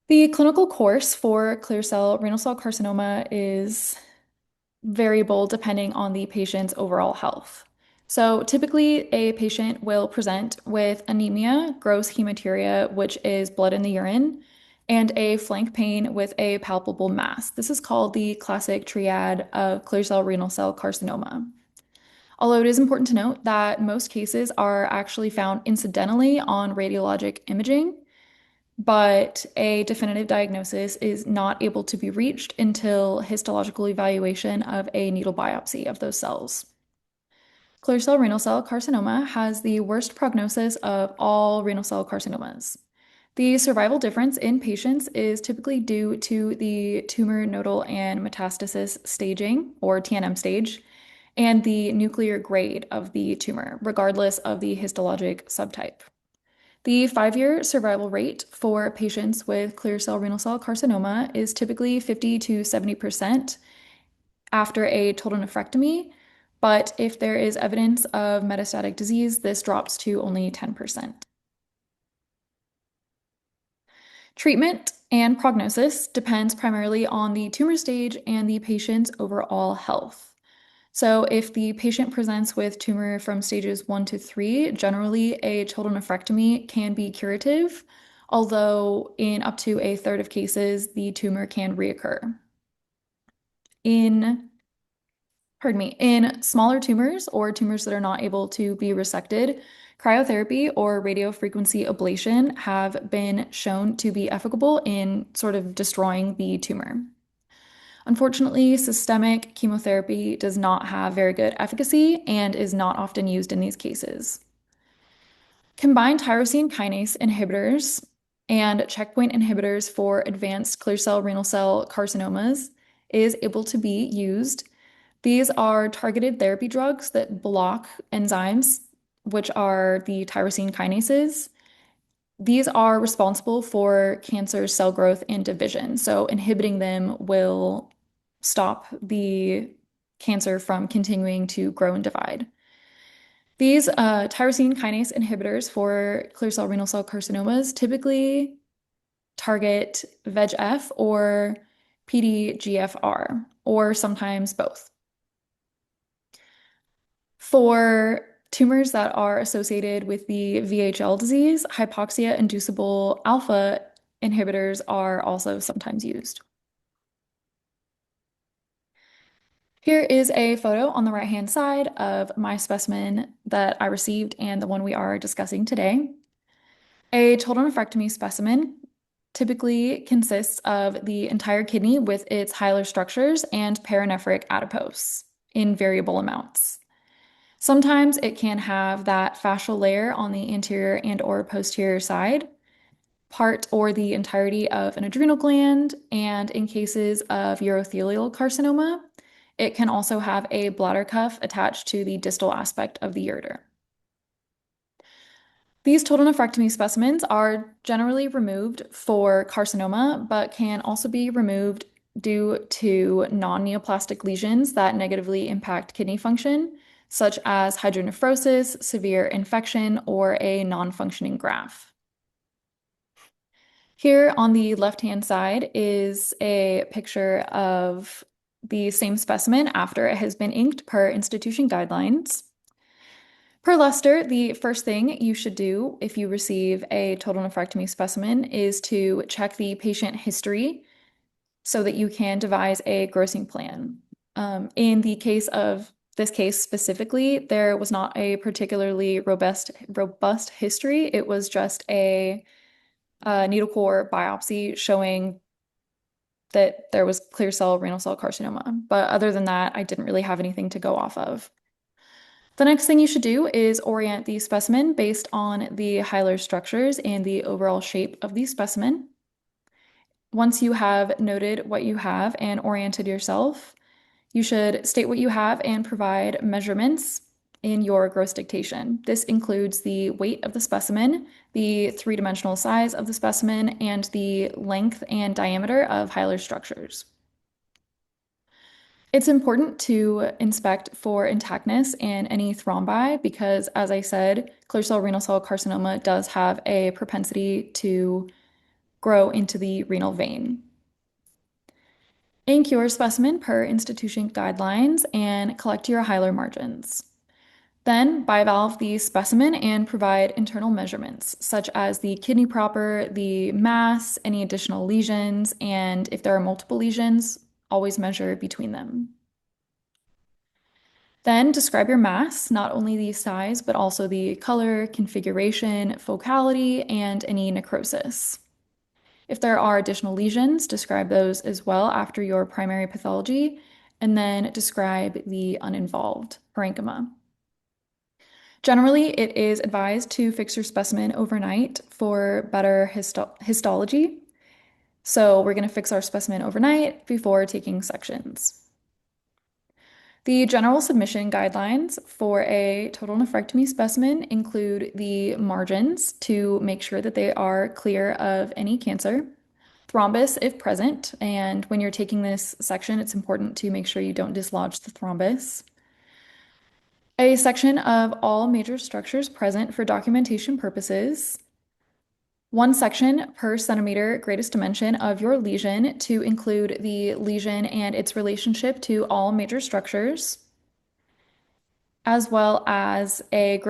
Speaker 3: The clinical course for clear cell renal cell carcinoma is variable depending on the patient's overall health. So typically a patient will present with anemia, gross hematuria, which is blood in the urine, and a flank pain with a palpable mass. This is called the classic triad of clear cell renal cell carcinoma. Although it is important to note that most cases are actually found incidentally on radiologic imaging, but a definitive diagnosis is not able to be reached until histological evaluation of a needle biopsy of those cells. Clear cell renal cell carcinoma has the worst prognosis of all renal cell carcinomas. The survival difference in patients is typically due to the tumor nodal and metastasis staging, or TNM stage, and the nuclear grade of the tumor, regardless of the histologic subtype. The 5-year survival rate for patients with clear cell renal cell carcinoma is typically 50 to 70% after a total nephrectomy, but if there is evidence of metastatic disease, this drops to only 10%. Treatment and prognosis depends primarily on the tumor stage and the patient's overall health. So if the patient presents with tumor from stages 1 to 3, generally a total nephrectomy can be curative, although in up to a third of cases, the tumor can reoccur. In smaller tumors or tumors that are not able to be resected, cryotherapy or radiofrequency ablation have been shown to be effective in sort of destroying the tumor. Unfortunately, systemic chemotherapy does not have very good efficacy and is not often used in these cases. Combined tyrosine kinase inhibitors and checkpoint inhibitors for advanced clear cell renal cell carcinomas is able to be used. These are targeted therapy drugs that block enzymes, which are the tyrosine kinases. These are responsible for cancer cell growth and division, so inhibiting them will stop the cancer from continuing to grow and divide. These tyrosine kinase inhibitors for clear cell renal cell carcinomas typically target VEGF or PDGFR, or sometimes both. For tumors that are associated with the VHL disease, hypoxia-inducible alpha inhibitors are also sometimes used. Here is a photo on the right-hand side of my specimen that I received and the one we are discussing today. A total nephrectomy specimen typically consists of the entire kidney with its hilar structures and paranephric adipose in variable amounts. Sometimes it can have that fascial layer on the anterior and/or posterior side, part or the entirety of an adrenal gland, and in cases of urothelial carcinoma, it can also have a bladder cuff attached to the distal aspect of the ureter. These total nephrectomy specimens are generally removed for carcinoma, but can also be removed due to non-neoplastic lesions that negatively impact kidney function, such as hydronephrosis, severe infection, or a non-functioning graft. Here on the left-hand side is a picture of the same specimen after it has been inked per institution guidelines. Per Lester, the first thing you should do if you receive a total nephrectomy specimen is to check the patient history so that you can devise a grossing plan. In the case of this case specifically, there was not a particularly robust history. It was just a needle core biopsy showing that there was clear cell renal cell carcinoma. But other than that, I didn't really have anything to go off of. The next thing you should do is orient the specimen based on the hilar structures and the overall shape of the specimen. Once you have noted what you have and oriented yourself, you should state what you have and provide measurements in your gross dictation. This includes the weight of the specimen, the three-dimensional size of the specimen, and the length and diameter of hilar structures. It's important to inspect for intactness and any thrombi because, as I said, clear cell renal cell carcinoma does have a propensity to grow into the renal vein. Ink your specimen per institution guidelines and collect your hilar margins. Then bivalve the specimen and provide internal measurements, such as the kidney proper, the mass, any additional lesions, and if there are multiple lesions, always measure between them. Then describe your mass, not only the size, but also the color, configuration, focality, and any necrosis. If there are additional lesions, describe those as well after your primary pathology, and then describe the uninvolved parenchyma. Generally, it is advised to fix your specimen overnight for better histology. So we're going to fix our specimen overnight before taking sections. The general submission guidelines for a total nephrectomy specimen include the margins to make sure that they are clear of any cancer, thrombus if present, and when you're taking this section, it's important to make sure you don't dislodge the thrombus. A section of all major structures present for documentation purposes. One section per centimeter greatest dimension of your lesion to include the lesion and its relationship to all major structures, as well as a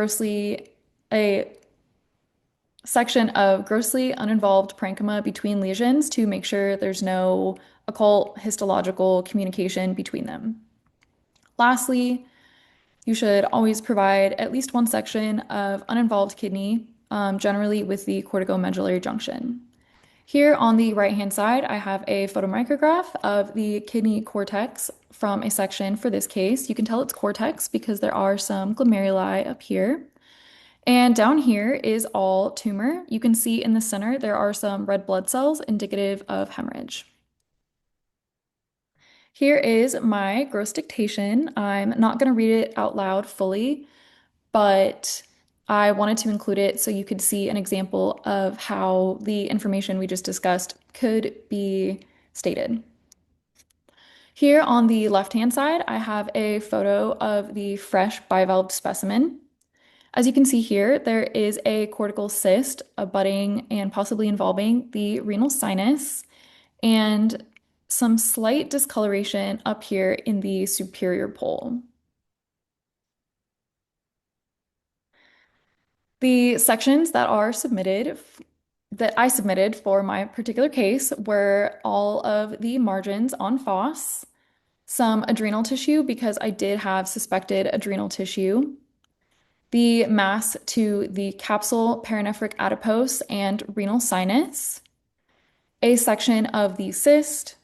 Speaker 3: section of grossly uninvolved parenchyma between lesions to make sure there's no occult histological communication between them. Lastly, you should always provide at least one section of uninvolved kidney, generally with the corticomedullary junction. Here on the right-hand side, I have a photomicrograph of the kidney cortex from a section for this case. You can tell it's cortex because there are some glomeruli up here. And down here is all tumor. You can see in the center there are some red blood cells indicative of hemorrhage. Here is my gross dictation. I'm not going to read it out loud fully, but I wanted to include it so you could see an example of how the information we just discussed could be stated. Here on the left-hand side, I have a photo of the fresh bivalved specimen. As you can see here, there is a cortical cyst abutting and possibly involving the renal sinus and some slight discoloration up here in the superior pole. The sections that I submitted for my particular case were all of the margins on FOSS, some adrenal tissue because I did have suspected adrenal tissue, the mass to the capsule, paranephric adipose, and renal sinus, a section of the cyst,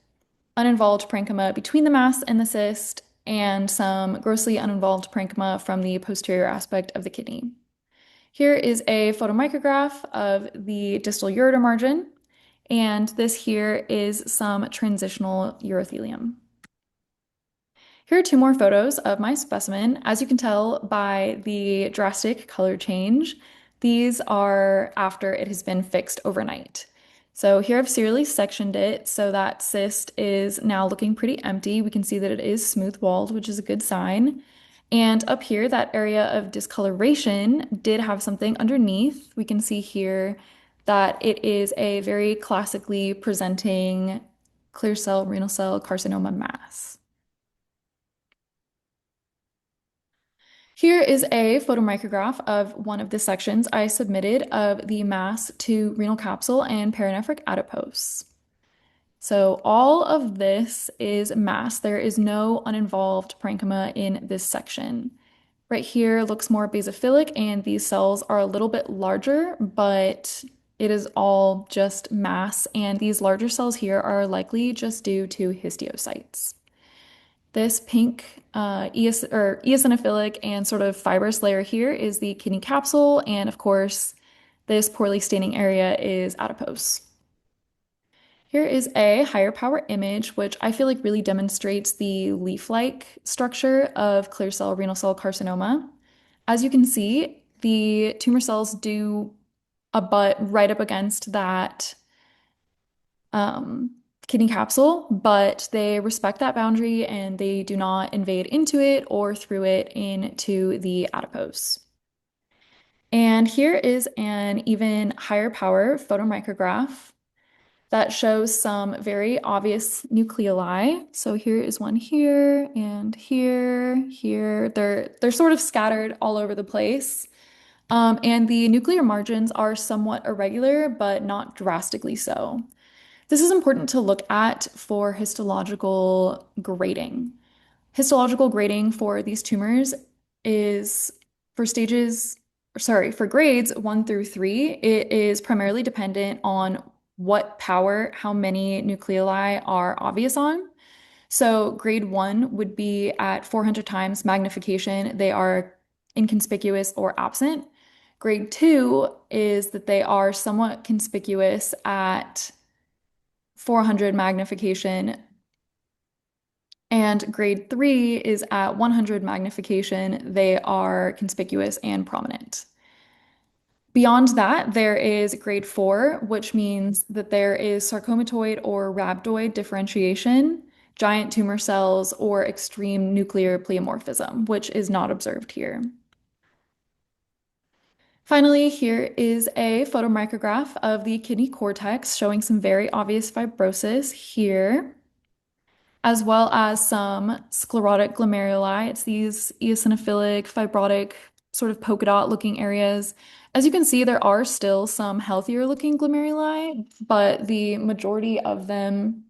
Speaker 3: uninvolved parenchyma between the mass and the cyst, and some grossly uninvolved parenchyma from the posterior aspect of the kidney. Here is a photomicrograph of the distal ureter margin, and this here is some transitional urothelium. Here are two more photos of my specimen. As you can tell by the drastic color change, These are after it has been fixed overnight. So here I've serially sectioned it so that cyst is now looking pretty empty. We can see that it is smooth walled, which is a good sign. And up here, that area of discoloration did have something underneath. We can see here that it is a very classically presenting clear cell renal cell carcinoma mass. Here is a photomicrograph of one of the sections I submitted of the mass to renal capsule and perinephric adipose. So all of this is mass. There is no uninvolved parenchyma in this section. Right here looks more basophilic, and these cells are a little bit larger, but it is all just mass, and these larger cells here are likely just due to histiocytes. This pink eosinophilic and sort of fibrous layer here is the kidney capsule, and of course, this poorly staining area is adipose. Here is a higher power image, which I feel like really demonstrates the leaf-like structure of clear cell renal cell carcinoma. As you can see, the tumor cells do abut right up against that kidney capsule, but they respect that boundary and they do not invade into it or through it into the adipose. And here is an even higher power photomicrograph that shows some very obvious nucleoli. So here is one here and here, here. They're sort of scattered all over the place. And the nuclear margins are somewhat irregular, but not drastically so. This is important to look at for histological grading. Histological grading for these tumors is for for grades 1 through 3, it is primarily dependent on what power, how many nucleoli are obvious on. So grade 1 would be at 400 times magnification. They are inconspicuous or absent. Grade 2 is that they are somewhat conspicuous at 400 magnification. And grade 3 is at 100 magnification. They are conspicuous and prominent. Beyond that, there is grade 4, which means that there is sarcomatoid or rhabdoid differentiation, giant tumor cells, or extreme nuclear pleomorphism, which is not observed here. Finally, here is a photomicrograph of the kidney cortex showing some very obvious fibrosis here, as well as some sclerotic glomeruli. It's these eosinophilic, fibrotic, sort of polka dot looking areas. As you can see, there are still some healthier looking glomeruli, but the majority of them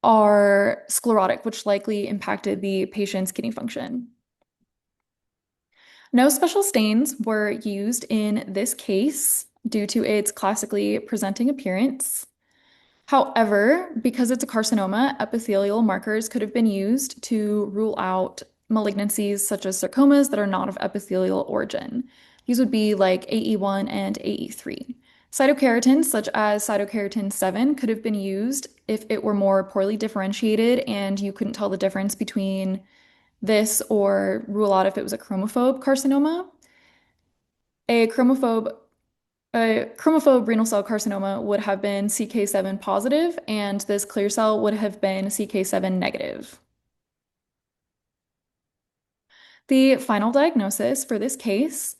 Speaker 3: are sclerotic, which likely impacted the patient's kidney function. No special stains were used in this case due to its classically presenting appearance. However, because it's a carcinoma, epithelial markers could have been used to rule out malignancies such as sarcomas that are not of epithelial origin. These would be like AE1 and AE3. Cytokeratins such as cytokeratin 7 could have been used if it were more poorly differentiated and you couldn't tell the difference between this or rule out if it was a chromophobe carcinoma. A chromophobe renal cell carcinoma would have been CK7 positive, and this clear cell would have been CK7 negative. The final diagnosis for this case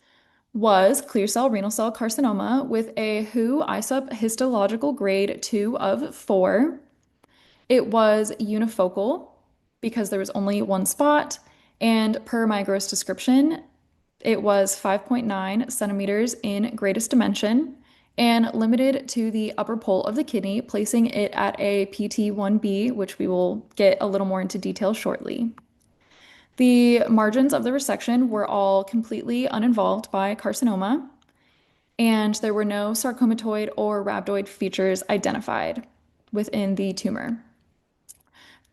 Speaker 3: was clear cell renal cell carcinoma with a WHO ISUP histological grade 2 of 4. It was unifocal because there was only one spot, and per my gross description, it was 5.9 centimeters in greatest dimension and limited to the upper pole of the kidney, placing it at a PT1B, which we will get a little more into detail shortly. The margins of the resection were all completely uninvolved by carcinoma, and there were no sarcomatoid or rhabdoid features identified within the tumor.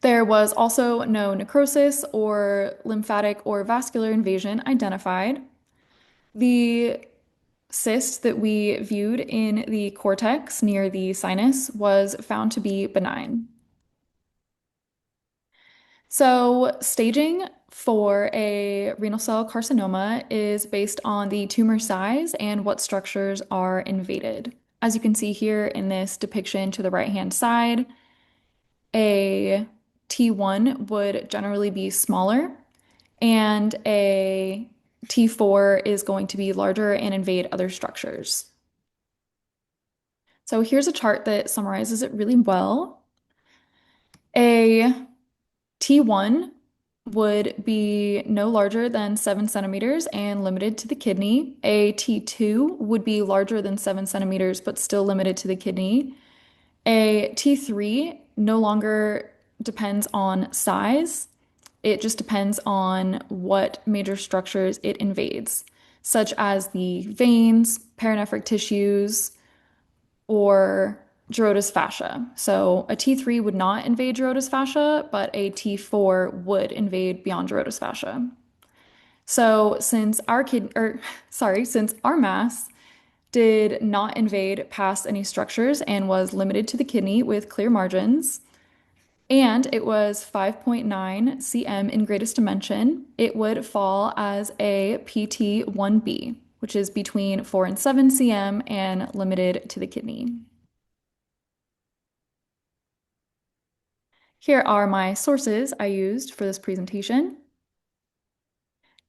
Speaker 3: There was also no necrosis or lymphatic or vascular invasion identified. The cyst that we viewed in the cortex near the sinus was found to be benign. So staging for a renal cell carcinoma is based on the tumor size and what structures are invaded. As you can see here in this depiction to the right-hand side, a T1 would generally be smaller, and a T4 is going to be larger and invade other structures. So here's a chart that summarizes it really well. A T1 would be no larger than 7 centimeters and limited to the kidney. A T2 would be larger than 7 centimeters but still limited to the kidney. A T3 no longer depends on size. It just depends on what major structures it invades, such as the veins, paranephric tissues, or Gerota's fascia. So a T3 would not invade Gerota's fascia, but a T4 would invade beyond Gerota's fascia. So since since our mass did not invade past any structures and was limited to the kidney with clear margins, and it was 5.9 cm in greatest dimension, it would fall as a PT1B, which is between 4 and 7 cm and limited to the kidney. Here are my sources I used for this presentation.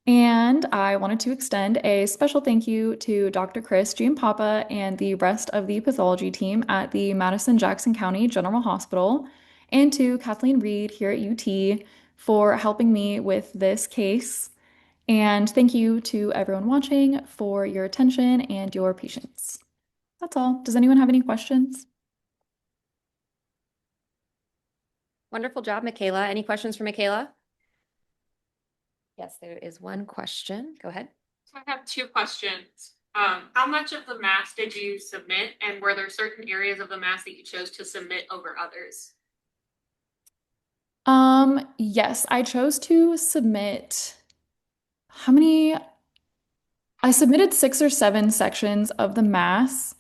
Speaker 3: And I wanted to extend a special thank you to Dr. Chris Giampapa and the rest of the pathology team at the Madison-Jackson County General Hospital, and to Kathleen Reed here at UT for helping me with this case. And thank you to everyone watching for your attention and your patience. That's all. Does anyone have any questions?
Speaker 1: Wonderful job, Michaela. Any questions for Michaela? Yes, there is one question. Go ahead.
Speaker 4: So I have two questions. How much of the mass did you submit, and were there certain areas of the mass that you chose to submit over others?
Speaker 3: Yes, I chose to submit how many? I submitted 6 or 7 sections of the mass.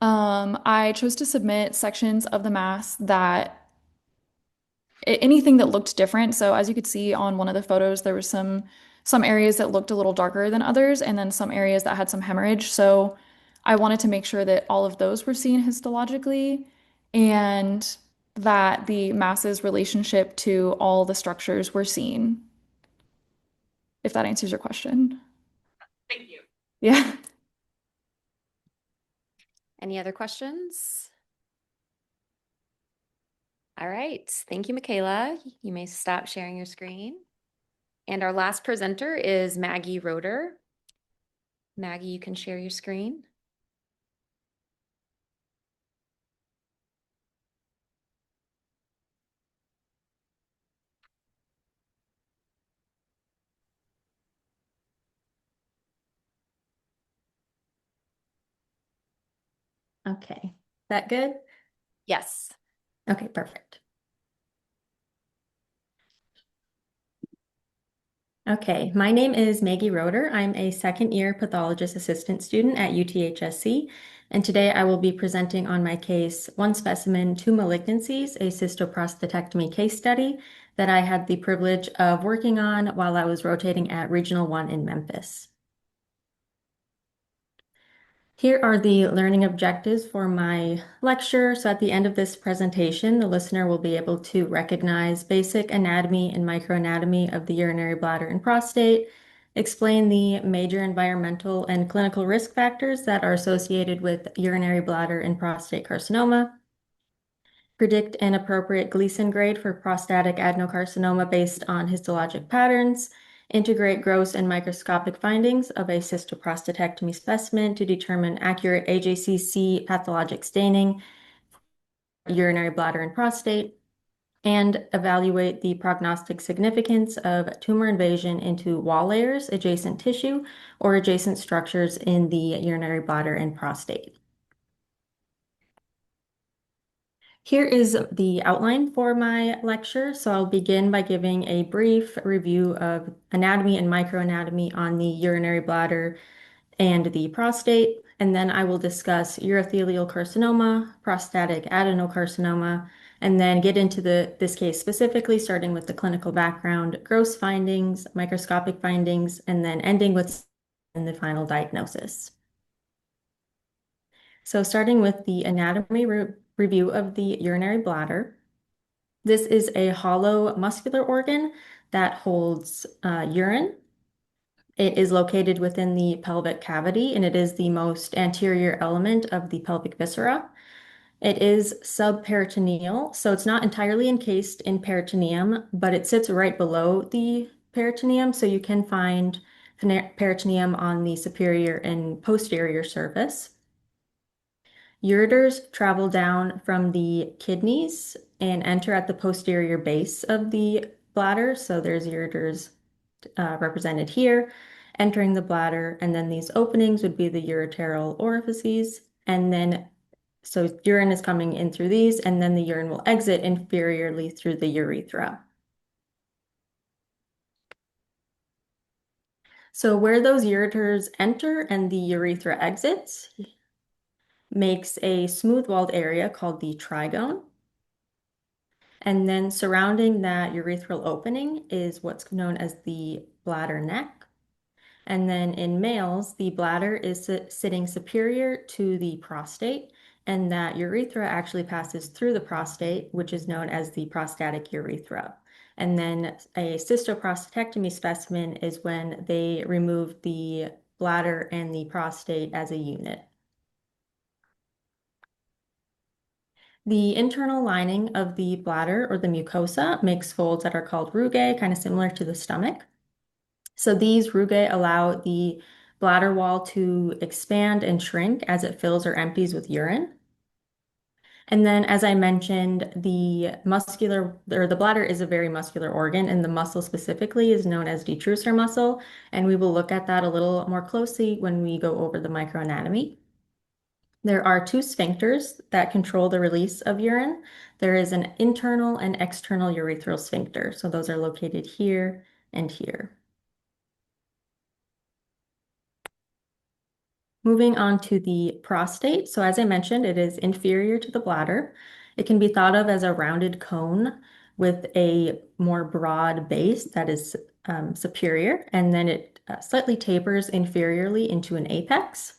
Speaker 3: I chose to submit sections of the mass that anything that looked different. So as you could see on one of the photos, there was some areas that looked a little darker than others, and then some areas that had some hemorrhage. So I wanted to make sure that all of those were seen histologically and that the mass's relationship to all the structures were seen, if that answers your question.
Speaker 4: Thank you.
Speaker 3: Yeah.
Speaker 1: Any other questions? All right. Thank you, Michaela. You may stop sharing your screen. And our last presenter is Maggie Roeder. Maggie, you can share your screen.
Speaker 5: Okay, that good?
Speaker 1: Yes.
Speaker 5: Okay, perfect. Okay, my name is Maggie Roeder. I'm a second-year pathologist assistant student at UTHSC, and today I will be presenting on my case, One Specimen, Two Malignancies, a Cystoprostatectomy case study that I had the privilege of working on while I was rotating at Regional 1 in Memphis. Here are the learning objectives for my lecture. So at the end of this presentation, the listener will be able to recognize basic anatomy and microanatomy of the urinary bladder and prostate, explain the major environmental and clinical risk factors that are associated with urinary bladder and prostate carcinoma, predict an appropriate Gleason grade for prostatic adenocarcinoma based on histologic patterns, integrate gross and microscopic findings of a cystoprostatectomy specimen to determine accurate AJCC pathologic staining, urinary bladder and prostate, and evaluate the prognostic significance of tumor invasion into wall layers, adjacent tissue, or adjacent structures in the urinary bladder and prostate. Here is the outline for my lecture. So I'll begin by giving a brief review of anatomy and microanatomy on the urinary bladder and the prostate, and then I will discuss urothelial carcinoma, prostatic adenocarcinoma, and then get into this case specifically, starting with the clinical background, gross findings, microscopic findings, and then ending with in the final diagnosis. So starting with the anatomy review of the urinary bladder. This is a hollow muscular organ that holds urine. It is located within the pelvic cavity, and it is the most anterior element of the pelvic viscera. It is subperitoneal, so it's not entirely encased in peritoneum, but it sits right below the peritoneum, so you can find peritoneum on the superior and posterior surface. Ureters travel down from the kidneys and enter at the posterior base of the bladder, so there's ureters represented here, entering the bladder, and then these openings would be the ureteral orifices, and then so urine is coming in through these, and then the urine will exit inferiorly through the urethra. So where those ureters enter and the urethra exits makes a smooth-walled area called the trigone. And then surrounding that urethral opening is what's known as the bladder neck. And then in males, the bladder is sitting superior to the prostate, and that urethra actually passes through the prostate, which is known as the prostatic urethra. And then a cystoprostatectomy specimen is when they remove the bladder and the prostate as a unit. The internal lining of the bladder or the mucosa makes folds that are called rugae, kind of similar to the stomach. So these rugae allow the bladder wall to expand and shrink as it fills or empties with urine. And then, as I mentioned, the bladder is a very muscular organ, and the muscle specifically is known as detrusor muscle. And we will look at that a little more closely when we go over the microanatomy. There are two sphincters that control the release of urine. There is an internal and external urethral sphincter. So those are located here and here. Moving on to the prostate. So as I mentioned, it is inferior to the bladder. It can be thought of as a rounded cone with a more broad base that is superior, and then it slightly tapers inferiorly into an apex.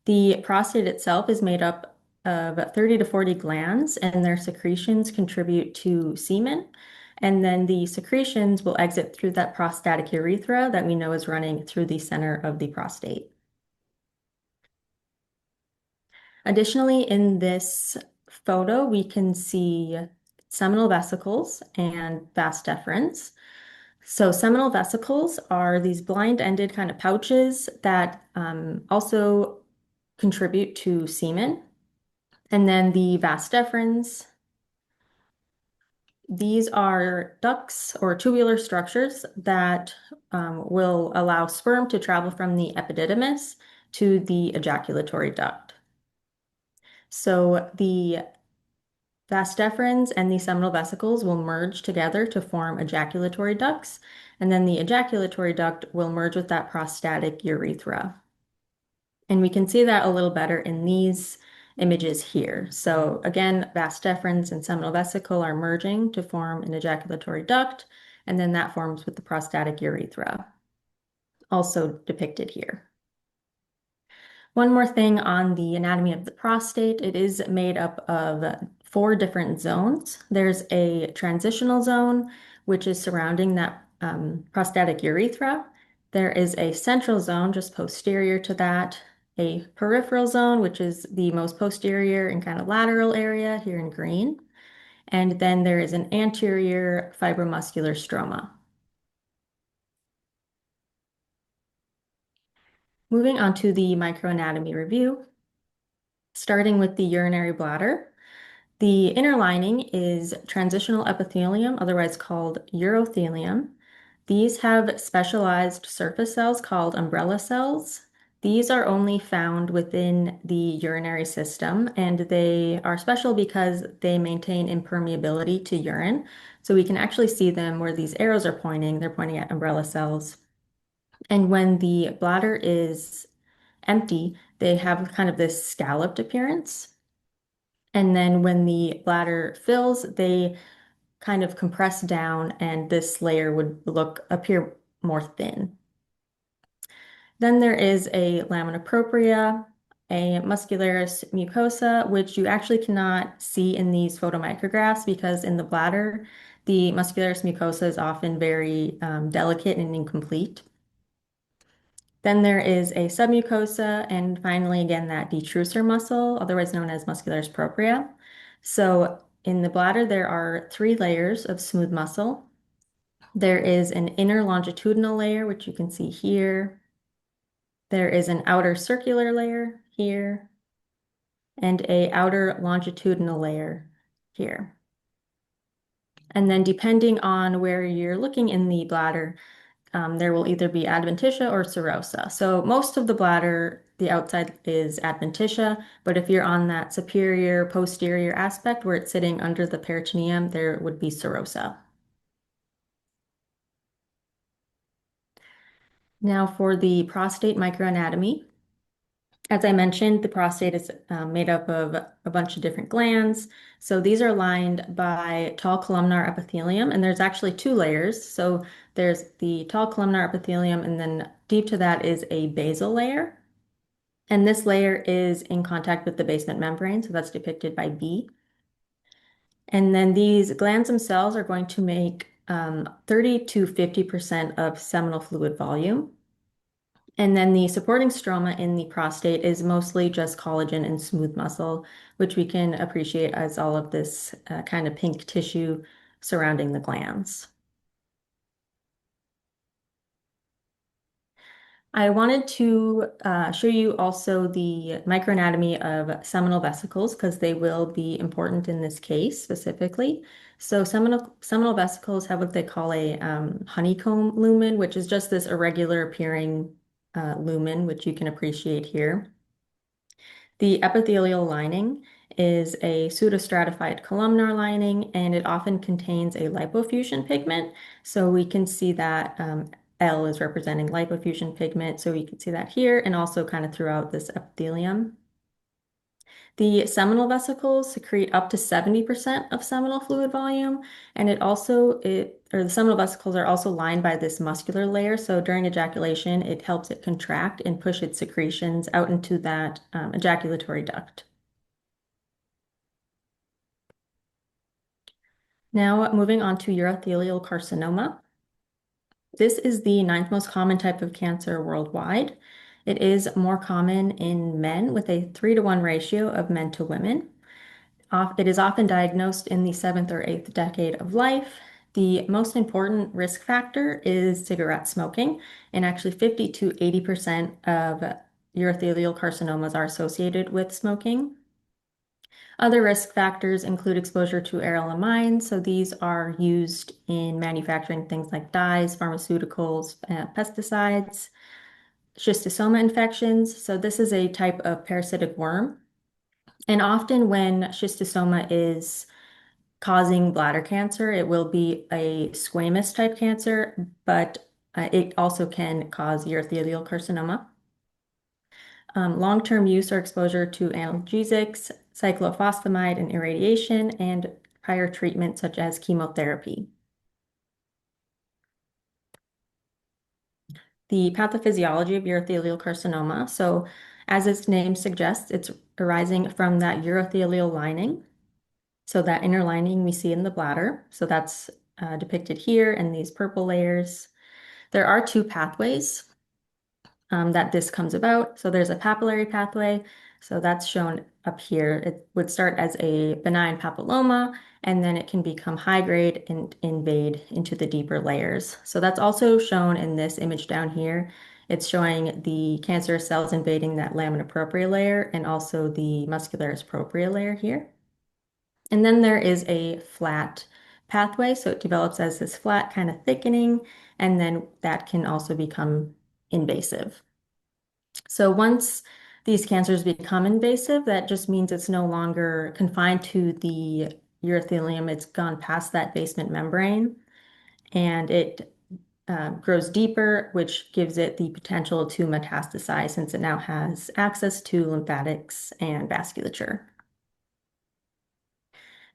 Speaker 5: The prostate itself is made up of 30 to 40 glands, and their secretions contribute to semen. And then the secretions will exit through that prostatic urethra that we know is running through the center of the prostate. Additionally, in this photo, we can see seminal vesicles and vas deferens. So seminal vesicles are these blind-ended kind of pouches that also contribute to semen. And then the vas deferens, these are ducts or tubular structures that will allow sperm to travel from the epididymis to the ejaculatory duct. So the vas deferens and the seminal vesicles will merge together to form ejaculatory ducts, and then the ejaculatory duct will merge with that prostatic urethra. And we can see that a little better in these images here. So again, vas deferens and seminal vesicle are merging to form an ejaculatory duct, and then that forms with the prostatic urethra, also depicted here. One more thing on the anatomy of the prostate, it is made up of 4 different zones. There's a transitional zone, which is surrounding that prostatic urethra. There is a central zone just posterior to that, a peripheral zone, which is the most posterior and kind of lateral area here in green. And then there is an anterior fibromuscular stroma. Moving on to the microanatomy review, starting with the urinary bladder. The inner lining is transitional epithelium, otherwise called urothelium. These have specialized surface cells called umbrella cells. These are only found within the urinary system, and they are special because they maintain impermeability to urine. So we can actually see them where these arrows are pointing. They're pointing at umbrella cells. And when the bladder is empty, they have kind of this scalloped appearance. And then when the bladder fills, they kind of compress down and this layer would appear more thin. Then there is a lamina propria, a muscularis mucosa, which you actually cannot see in these photomicrographs because in the bladder, the muscularis mucosa is often very delicate and incomplete. Then there is a submucosa, and finally, again, that detrusor muscle, otherwise known as muscularis propria. So in the bladder, there are 3 layers of smooth muscle. There is an inner longitudinal layer, which you can see here. There is an outer circular layer here, and a outer longitudinal layer here. And then depending on where you're looking in the bladder, there will either be adventitia or serosa. So most of the bladder, the outside is adventitia, but if you're on that superior posterior aspect where it's sitting under the peritoneum, there would be serosa. Now for the prostate microanatomy. As I mentioned, the prostate is made up of a bunch of different glands. So these are lined by tall columnar epithelium, and there's actually 2 layers. So there's the tall columnar epithelium, and then deep to that is a basal layer. And this layer is in contact with the basement membrane, so that's depicted by B. And then these glands themselves are going to make 30 to 50% of seminal fluid volume. And then the supporting stroma in the prostate is mostly just collagen and smooth muscle, which we can appreciate as all of this kind of pink tissue surrounding the glands. I wanted to show you also the microanatomy of seminal vesicles because they will be important in this case specifically. So seminal vesicles have what they call a honeycomb lumen, which is just this irregular appearing lumen, which you can appreciate here. The epithelial lining is a pseudostratified columnar lining, and it often contains a lipofuscin pigment. So we can see that L is representing lipofuscin pigment. So we can see that here and also kind of throughout this epithelium. The seminal vesicles secrete up to 70% of seminal fluid volume, and the seminal vesicles are also lined by this muscular layer. So during ejaculation, it helps it contract and push its secretions out into that ejaculatory duct. Now moving on to urothelial carcinoma. This is the 9th most common type of cancer worldwide. It is more common in men with a 3-to-1 ratio of men to women. It is often diagnosed in the 7th or 8th decade of life. The most important risk factor is cigarette smoking, and actually 50 to 80% of urothelial carcinomas are associated with smoking. Other risk factors include exposure to aryl amines. So these are used in manufacturing things like dyes, pharmaceuticals, pesticides, schistosoma infections. So this is a type of parasitic worm. And often when schistosoma is causing bladder cancer, it will be a squamous type cancer, but it also can cause urothelial carcinoma. Long-term use or exposure to analgesics, cyclophosphamide and irradiation, and prior treatment such as chemotherapy. The pathophysiology of urothelial carcinoma. So as its name suggests, it's arising from that urothelial lining. So that inner lining we see in the bladder. So that's depicted here in these purple layers. There are 2 pathways that this comes about. So there's a papillary pathway. So that's shown up here. It would start as a benign papilloma, and then it can become high grade and invade into the deeper layers. So that's also shown in this image down here. It's showing the cancerous cells invading that lamina propria layer and also the muscularis propria layer here. And then there is a flat pathway. So it develops as this flat kind of thickening, and then that can also become invasive. So once these cancers become invasive, that just means it's no longer confined to the urothelium. It's gone past that basement membrane, and it grows deeper, which gives it the potential to metastasize since it now has access to lymphatics and vasculature.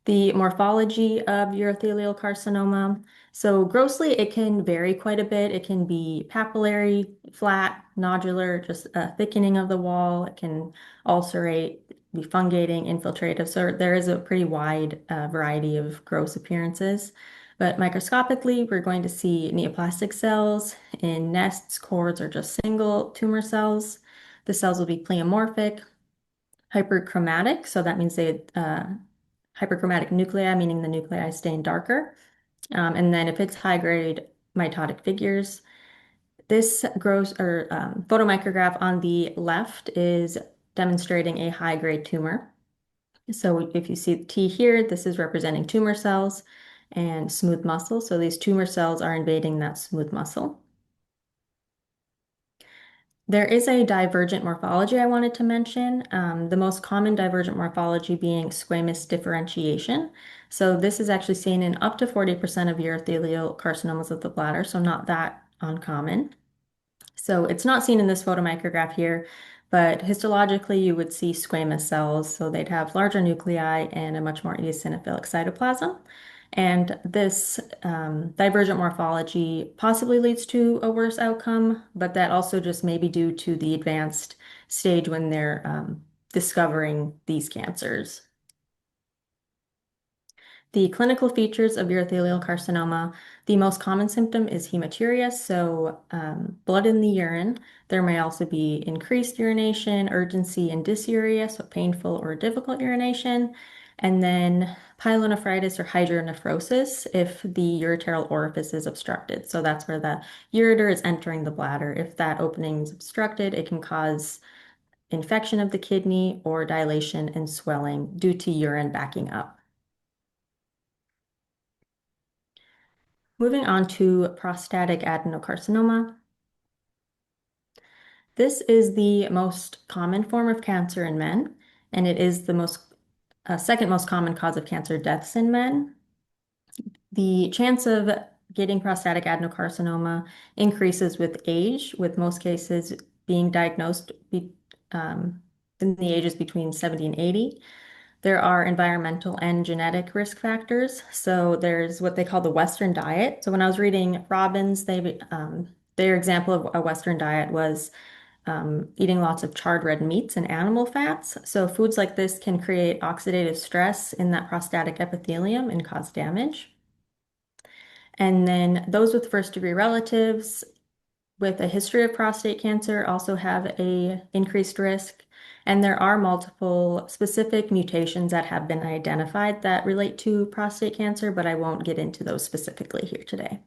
Speaker 5: The morphology of urothelial carcinoma. So grossly, it can vary quite a bit. It can be papillary, flat, nodular, just a thickening of the wall. It can ulcerate, be fungating, infiltrative. So there is a pretty wide variety of gross appearances. But microscopically, we're going to see neoplastic cells in nests, cords, or just single tumor cells. The cells will be pleomorphic, hyperchromatic, so that means they hyperchromatic nuclei, meaning the nuclei stain darker. And then if it's high-grade mitotic figures, this photomicrograph on the left is demonstrating a high-grade tumor. So if you see the T here, this is representing tumor cells and smooth muscle. So these tumor cells are invading that smooth muscle. There is a divergent morphology I wanted to mention, the most common divergent morphology being squamous differentiation. So this is actually seen in up to 40% of urothelial carcinomas of the bladder, so not that uncommon. So it's not seen in this photomicrograph here, but histologically you would see squamous cells, so they'd have larger nuclei and a much more eosinophilic cytoplasm. And this divergent morphology possibly leads to a worse outcome, but that also just may be due to the advanced stage when they're discovering these cancers. The clinical features of urothelial carcinoma, the most common symptom is hematuria, so blood in the urine. There may also be increased urination, urgency, and dysuria, so painful or difficult urination. And then pyelonephritis or hydronephrosis if the ureteral orifice is obstructed. So that's where the ureter is entering the bladder. If that opening is obstructed, it can cause infection of the kidney or dilation and swelling due to urine backing up. Moving on to prostatic adenocarcinoma. This is the most common form of cancer in men, and it is the second most common cause of cancer deaths in men. The chance of getting prostatic adenocarcinoma increases with age, with most cases being diagnosed in the ages between 70 and 80. There are environmental and genetic risk factors. So there's what they call the Western diet. So when I was reading Robbins, their example of a Western diet was eating lots of charred red meats and animal fats. So foods like this can create oxidative stress in that prostatic epithelium and cause damage. And then those with first-degree relatives with a history of prostate cancer also have a increased risk. And there are multiple specific mutations that have been identified that relate to prostate cancer, but I won't get into those specifically here today.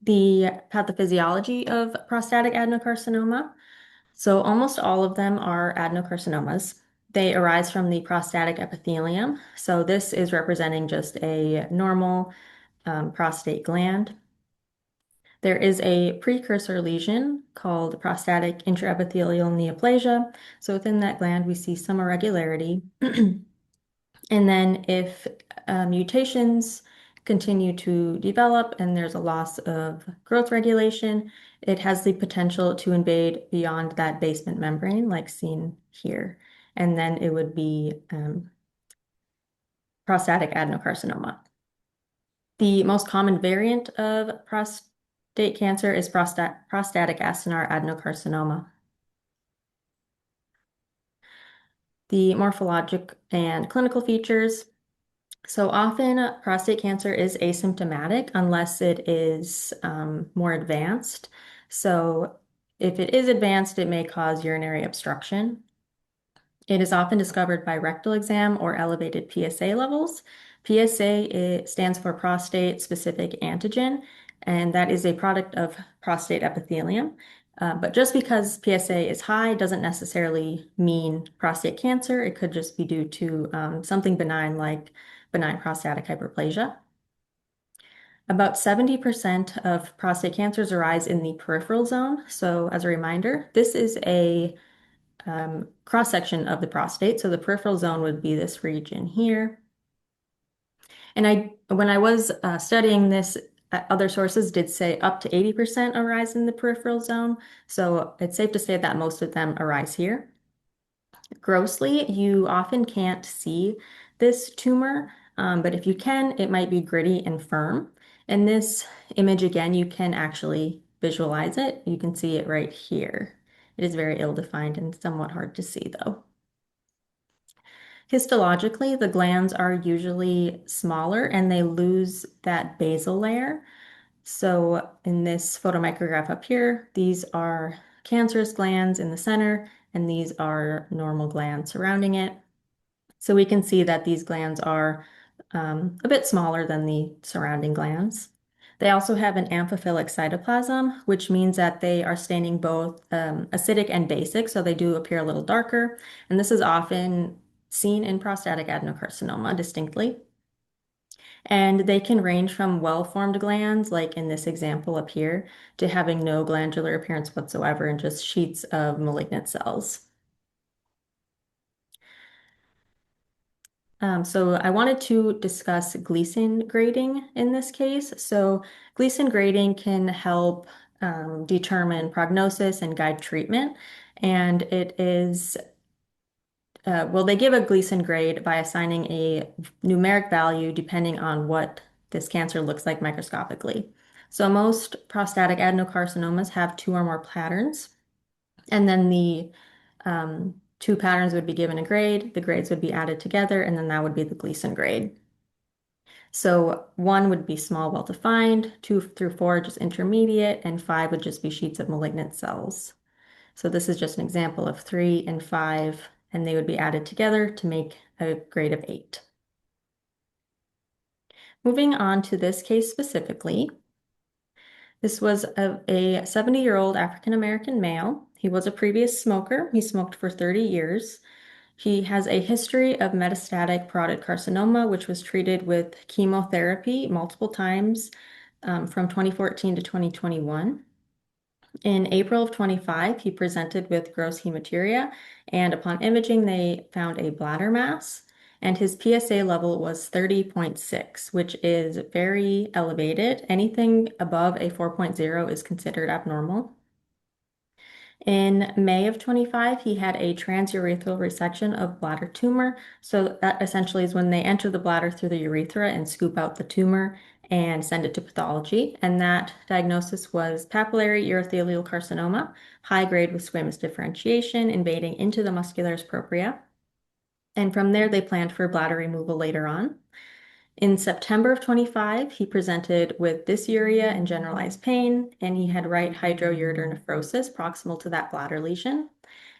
Speaker 5: The pathophysiology of prostatic adenocarcinoma. So almost all of them are adenocarcinomas. They arise from the prostatic epithelium. So this is representing just a normal prostate gland. There is a precursor lesion called prostatic intraepithelial neoplasia. So within that gland, we see some irregularity. And then if mutations continue to develop and there's a loss of growth regulation, it has the potential to invade beyond that basement membrane, like seen here. And then it would be prostatic adenocarcinoma. The most common variant of prostate cancer is prostatic acinar adenocarcinoma. The morphologic and clinical features. So often prostate cancer is asymptomatic unless it is more advanced. So if it is advanced, it may cause urinary obstruction. It is often discovered by rectal exam or elevated PSA levels. PSA stands for prostate-specific antigen, and that is a product of prostate epithelium. But just because PSA is high doesn't necessarily mean prostate cancer. It could just be due to something benign like benign prostatic hyperplasia. About 70% of prostate cancers arise in the peripheral zone. So as a reminder, this is a cross-section of the prostate. So the peripheral zone would be this region here. And when I was studying this, other sources did say up to 80% arise in the peripheral zone. So it's safe to say that most of them arise here. Grossly, you often can't see this tumor, but if you can, it might be gritty and firm. In this image, again, you can actually visualize it. You can see it right here. It is very ill-defined and somewhat hard to see, though. Histologically, the glands are usually smaller and they lose that basal layer. So in this photomicrograph up here, these are cancerous glands in the center, and these are normal glands surrounding it. So we can see that these glands are a bit smaller than the surrounding glands. They also have an amphiphilic cytoplasm, which means that they are staining both acidic and basic, so they do appear a little darker. And this is often seen in prostatic adenocarcinoma distinctly. And they can range from well-formed glands, like in this example up here, to having no glandular appearance whatsoever and just sheets of malignant cells. So I wanted to discuss Gleason grading in this case. So Gleason grading can help determine prognosis and guide treatment. And it is, well, they give a Gleason grade by assigning a numeric value depending on what this cancer looks like microscopically. So most prostatic adenocarcinomas have 2 or more patterns. And then the 2 patterns would be given a grade, the grades would be added together, and then that would be the Gleason grade. So 1 would be small, well-defined, 2 through 4 just intermediate, and 5 would just be sheets of malignant cells. So this is just an example of 3 and 5, and they would be added together to make a grade of 8. Moving on to this case specifically, this was a 70-year-old African-American male. He was a previous smoker. He smoked for 30 years. He has a history of metastatic parotid carcinoma, which was treated with chemotherapy multiple times from 2014 to 2021. In April of 25, he presented with gross hematuria, and upon imaging, they found a bladder mass, and his PSA level was 30.6, which is very elevated. Anything above a 4.0 is considered abnormal. In May of 25, he had a transurethral resection of bladder tumor. So that essentially is when they enter the bladder through the urethra and scoop out the tumor and send it to pathology. And that diagnosis was papillary urothelial carcinoma, high grade with squamous differentiation, invading into the muscularis propria. And from there, they planned for bladder removal later on. In September of 25, he presented with dysuria and generalized pain, and he had right hydroureter nephrosis proximal to that bladder lesion.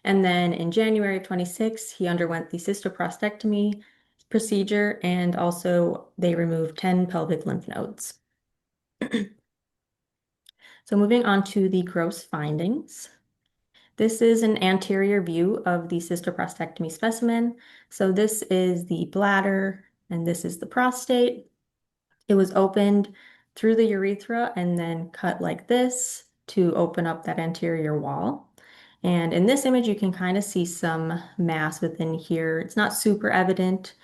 Speaker 5: And then in January of 26, he underwent the cystoprostatectomy procedure, and also they removed 10 pelvic lymph nodes. So moving on to the gross findings. This is an anterior view of the cystoprostatectomy specimen. So this is the bladder, and this is the prostate. It was opened through the urethra and then cut like this to open up that anterior wall. And in this image, you can kind of see some mass within here. It's not super evident,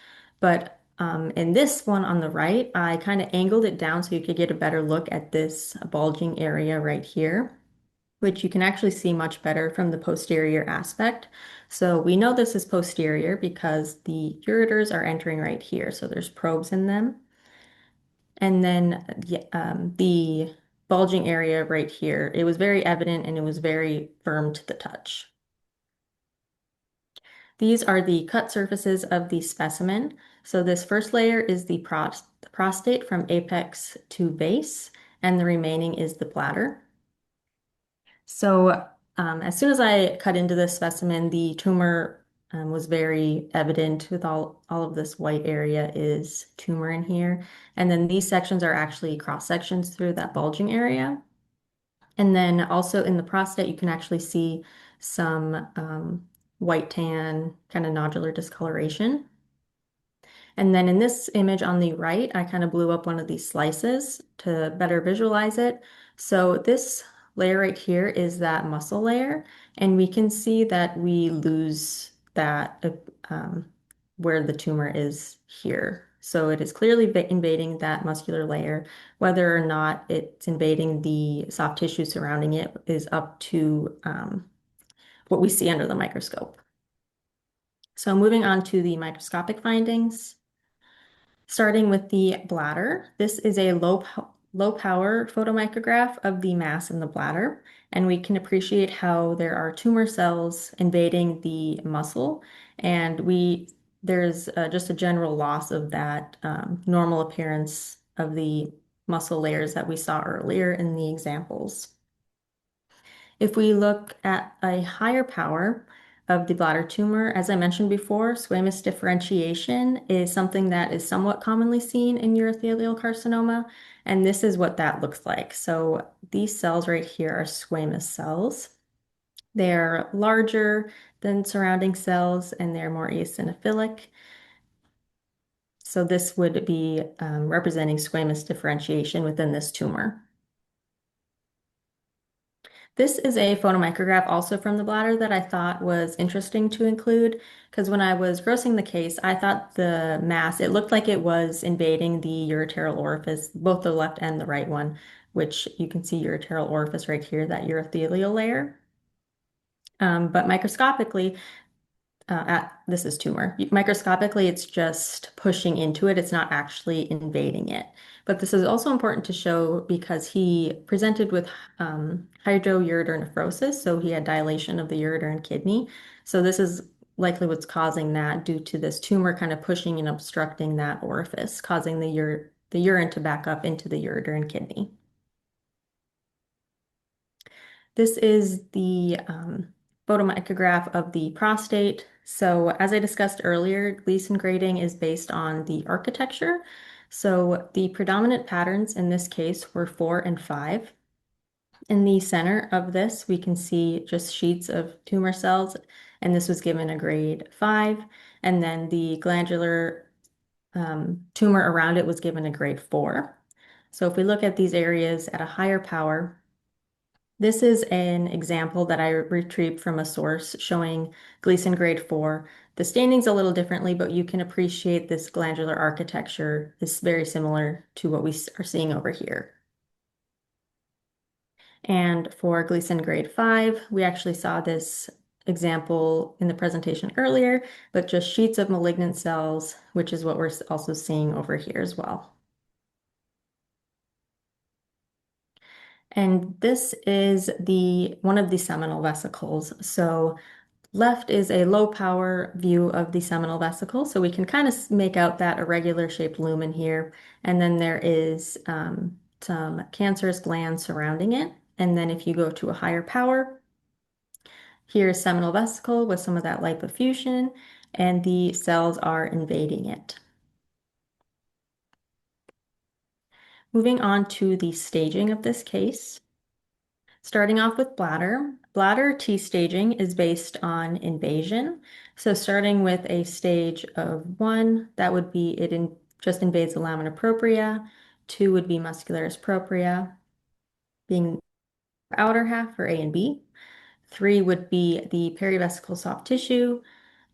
Speaker 5: but in this one on the right, I kind of angled it down so you could get a better look at this bulging area right here, which you can actually see much better from the posterior aspect. So we know this is posterior because the ureters are entering right here. So there's probes in them. And then the bulging area right here, it was very evident and it was very firm to the touch. These are the cut surfaces of the specimen. So this first layer is the prostate from apex to base, and the remaining is the bladder. So as soon as I cut into this specimen, the tumor was very evident with all of this white area is tumor in here. And then these sections are actually cross sections through that bulging area. And then also in the prostate, you can actually see some white tan kind of nodular discoloration. And then in this image on the right, I kind of blew up one of these slices to better visualize it. So this layer right here is that muscle layer, and we can see that we lose that where the tumor is here. So it is clearly invading that muscular layer. Whether or not it's invading the soft tissue surrounding it is up to what we see under the microscope. So moving on to the microscopic findings. Starting with the bladder, this is a low power photomicrograph of the mass in the bladder, and we can appreciate how there are tumor cells invading the muscle, and there's just a general loss of that normal appearance of the muscle layers that we saw earlier in the examples. If we look at a higher power of the bladder tumor, as I mentioned before, squamous differentiation is something that is somewhat commonly seen in urothelial carcinoma, and this is what that looks like. So these cells right here are squamous cells. They're larger than surrounding cells and they're more eosinophilic. So this would be representing squamous differentiation within this tumor. This is a photomicrograph also from the bladder that I thought was interesting to include because when I was grossing the case, I thought the mass, it looked like it was invading the ureteral orifice, both the left and the right one, which you can see ureteral orifice right here, that urothelial layer. But microscopically, this is tumor. Microscopically, it's just pushing into it. It's not actually invading it. But this is also important to show because he presented with hydroureter nephrosis, so he had dilation of the ureter and kidney. So this is likely what's causing that due to this tumor kind of pushing and obstructing that orifice, causing the urine to back up into the ureter and kidney. This is the photomicrograph of the prostate. So as I discussed earlier, Gleason grading is based on the architecture. So the predominant patterns in this case were 4 and 5. In the center of this, we can see just sheets of tumor cells, and this was given a grade 5. And then the glandular tumor around it was given a grade 4. So if we look at these areas at a higher power, this is an example that I retrieved from a source showing Gleason grade 4. The staining's a little differently, but you can appreciate this glandular architecture is very similar to what we are seeing over here. And for Gleason grade 5, we actually saw this example in the presentation earlier, but just sheets of malignant cells, which is what we're also seeing over here as well. And this is one of the seminal vesicles. So left is a low power view of the seminal vesicle. So we can kind of make out that irregular shaped lumen here. And then there is some cancerous glands surrounding it. And then if you go to a higher power, here's seminal vesicle with some of that lipofuscin, and the cells are invading it. Moving on to the staging of this case. Starting off with bladder. Bladder T staging is based on invasion. So starting with a stage of 1, that would be it just invades the lamina propria. 2 would be muscularis propria, being outer half for A and B. 3 would be the perivesical soft tissue,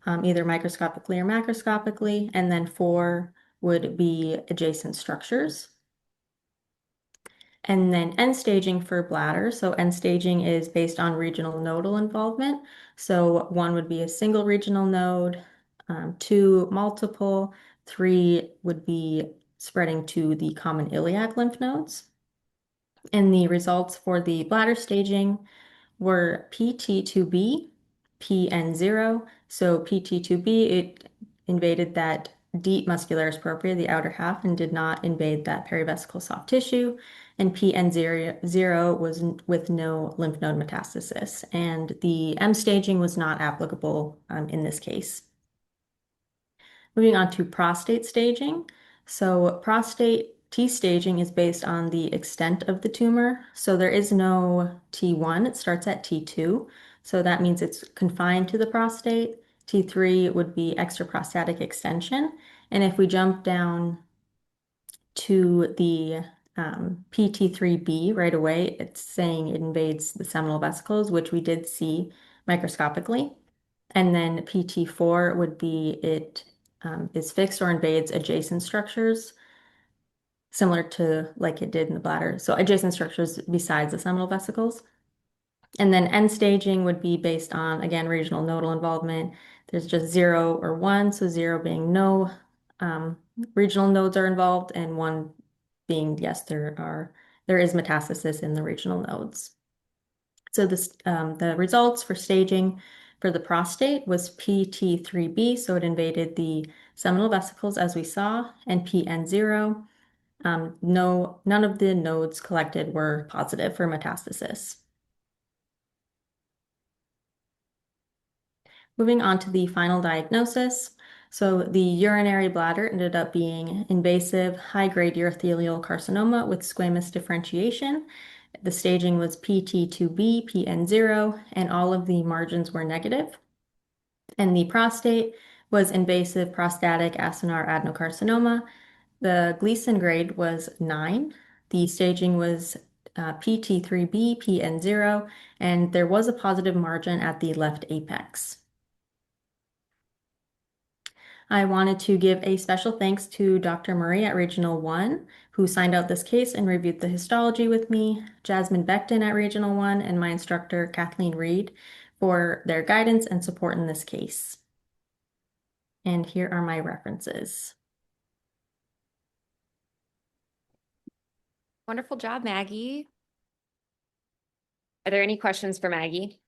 Speaker 5: either microscopically or macroscopically. And then 4 would be adjacent structures. And then end staging for bladder. So end staging is based on regional nodal involvement. So 1 would be a single regional node, 2 multiple, 3 would be spreading to the common iliac lymph nodes. And the results for the bladder staging were PT2B, PN0. So PT2B, it invaded that deep muscularis propria, the outer half, and did not invade that perivesical soft tissue. And PN0 was with no lymph node metastasis. And the M staging was not applicable in this case. Moving on to prostate staging. So prostate T staging is based on the extent of the tumor. So there is no T1, it starts at T2. So that means it's confined to the prostate. T3 would be extraprostatic extension. And if we jump down to the PT3B right away, it's saying it invades the seminal vesicles, which we did see microscopically. And then PT4 would be it is fixed or invades adjacent structures, similar to like it did in the bladder. So adjacent structures besides the seminal vesicles. And then end staging would be based on, again, regional nodal involvement. There's just 0 or 1, so 0 being no regional nodes are involved, and 1 being yes, there is metastasis in the regional nodes. So the results for staging for the prostate was PT3B, so it invaded the seminal vesicles as we saw, and PN0. None of the nodes collected were positive for metastasis. Moving on to the final diagnosis. So the urinary bladder ended up being invasive high-grade urothelial carcinoma with squamous differentiation. The staging was PT2B, PN0, and all of the margins were negative. And the prostate was invasive prostatic acinar adenocarcinoma. The Gleason grade was 9. The staging was PT3B, PN0, and there was a positive margin at the left apex. I wanted to give a special thanks to Dr. Murray at Regional 1, who signed out this case and reviewed the histology with me, Jasmine Beckton at Regional 1, and my instructor, Kathleen Reed, for their guidance and support in this case. And here are my references.
Speaker 1: Wonderful job, Maggie. Are there any questions for Maggie?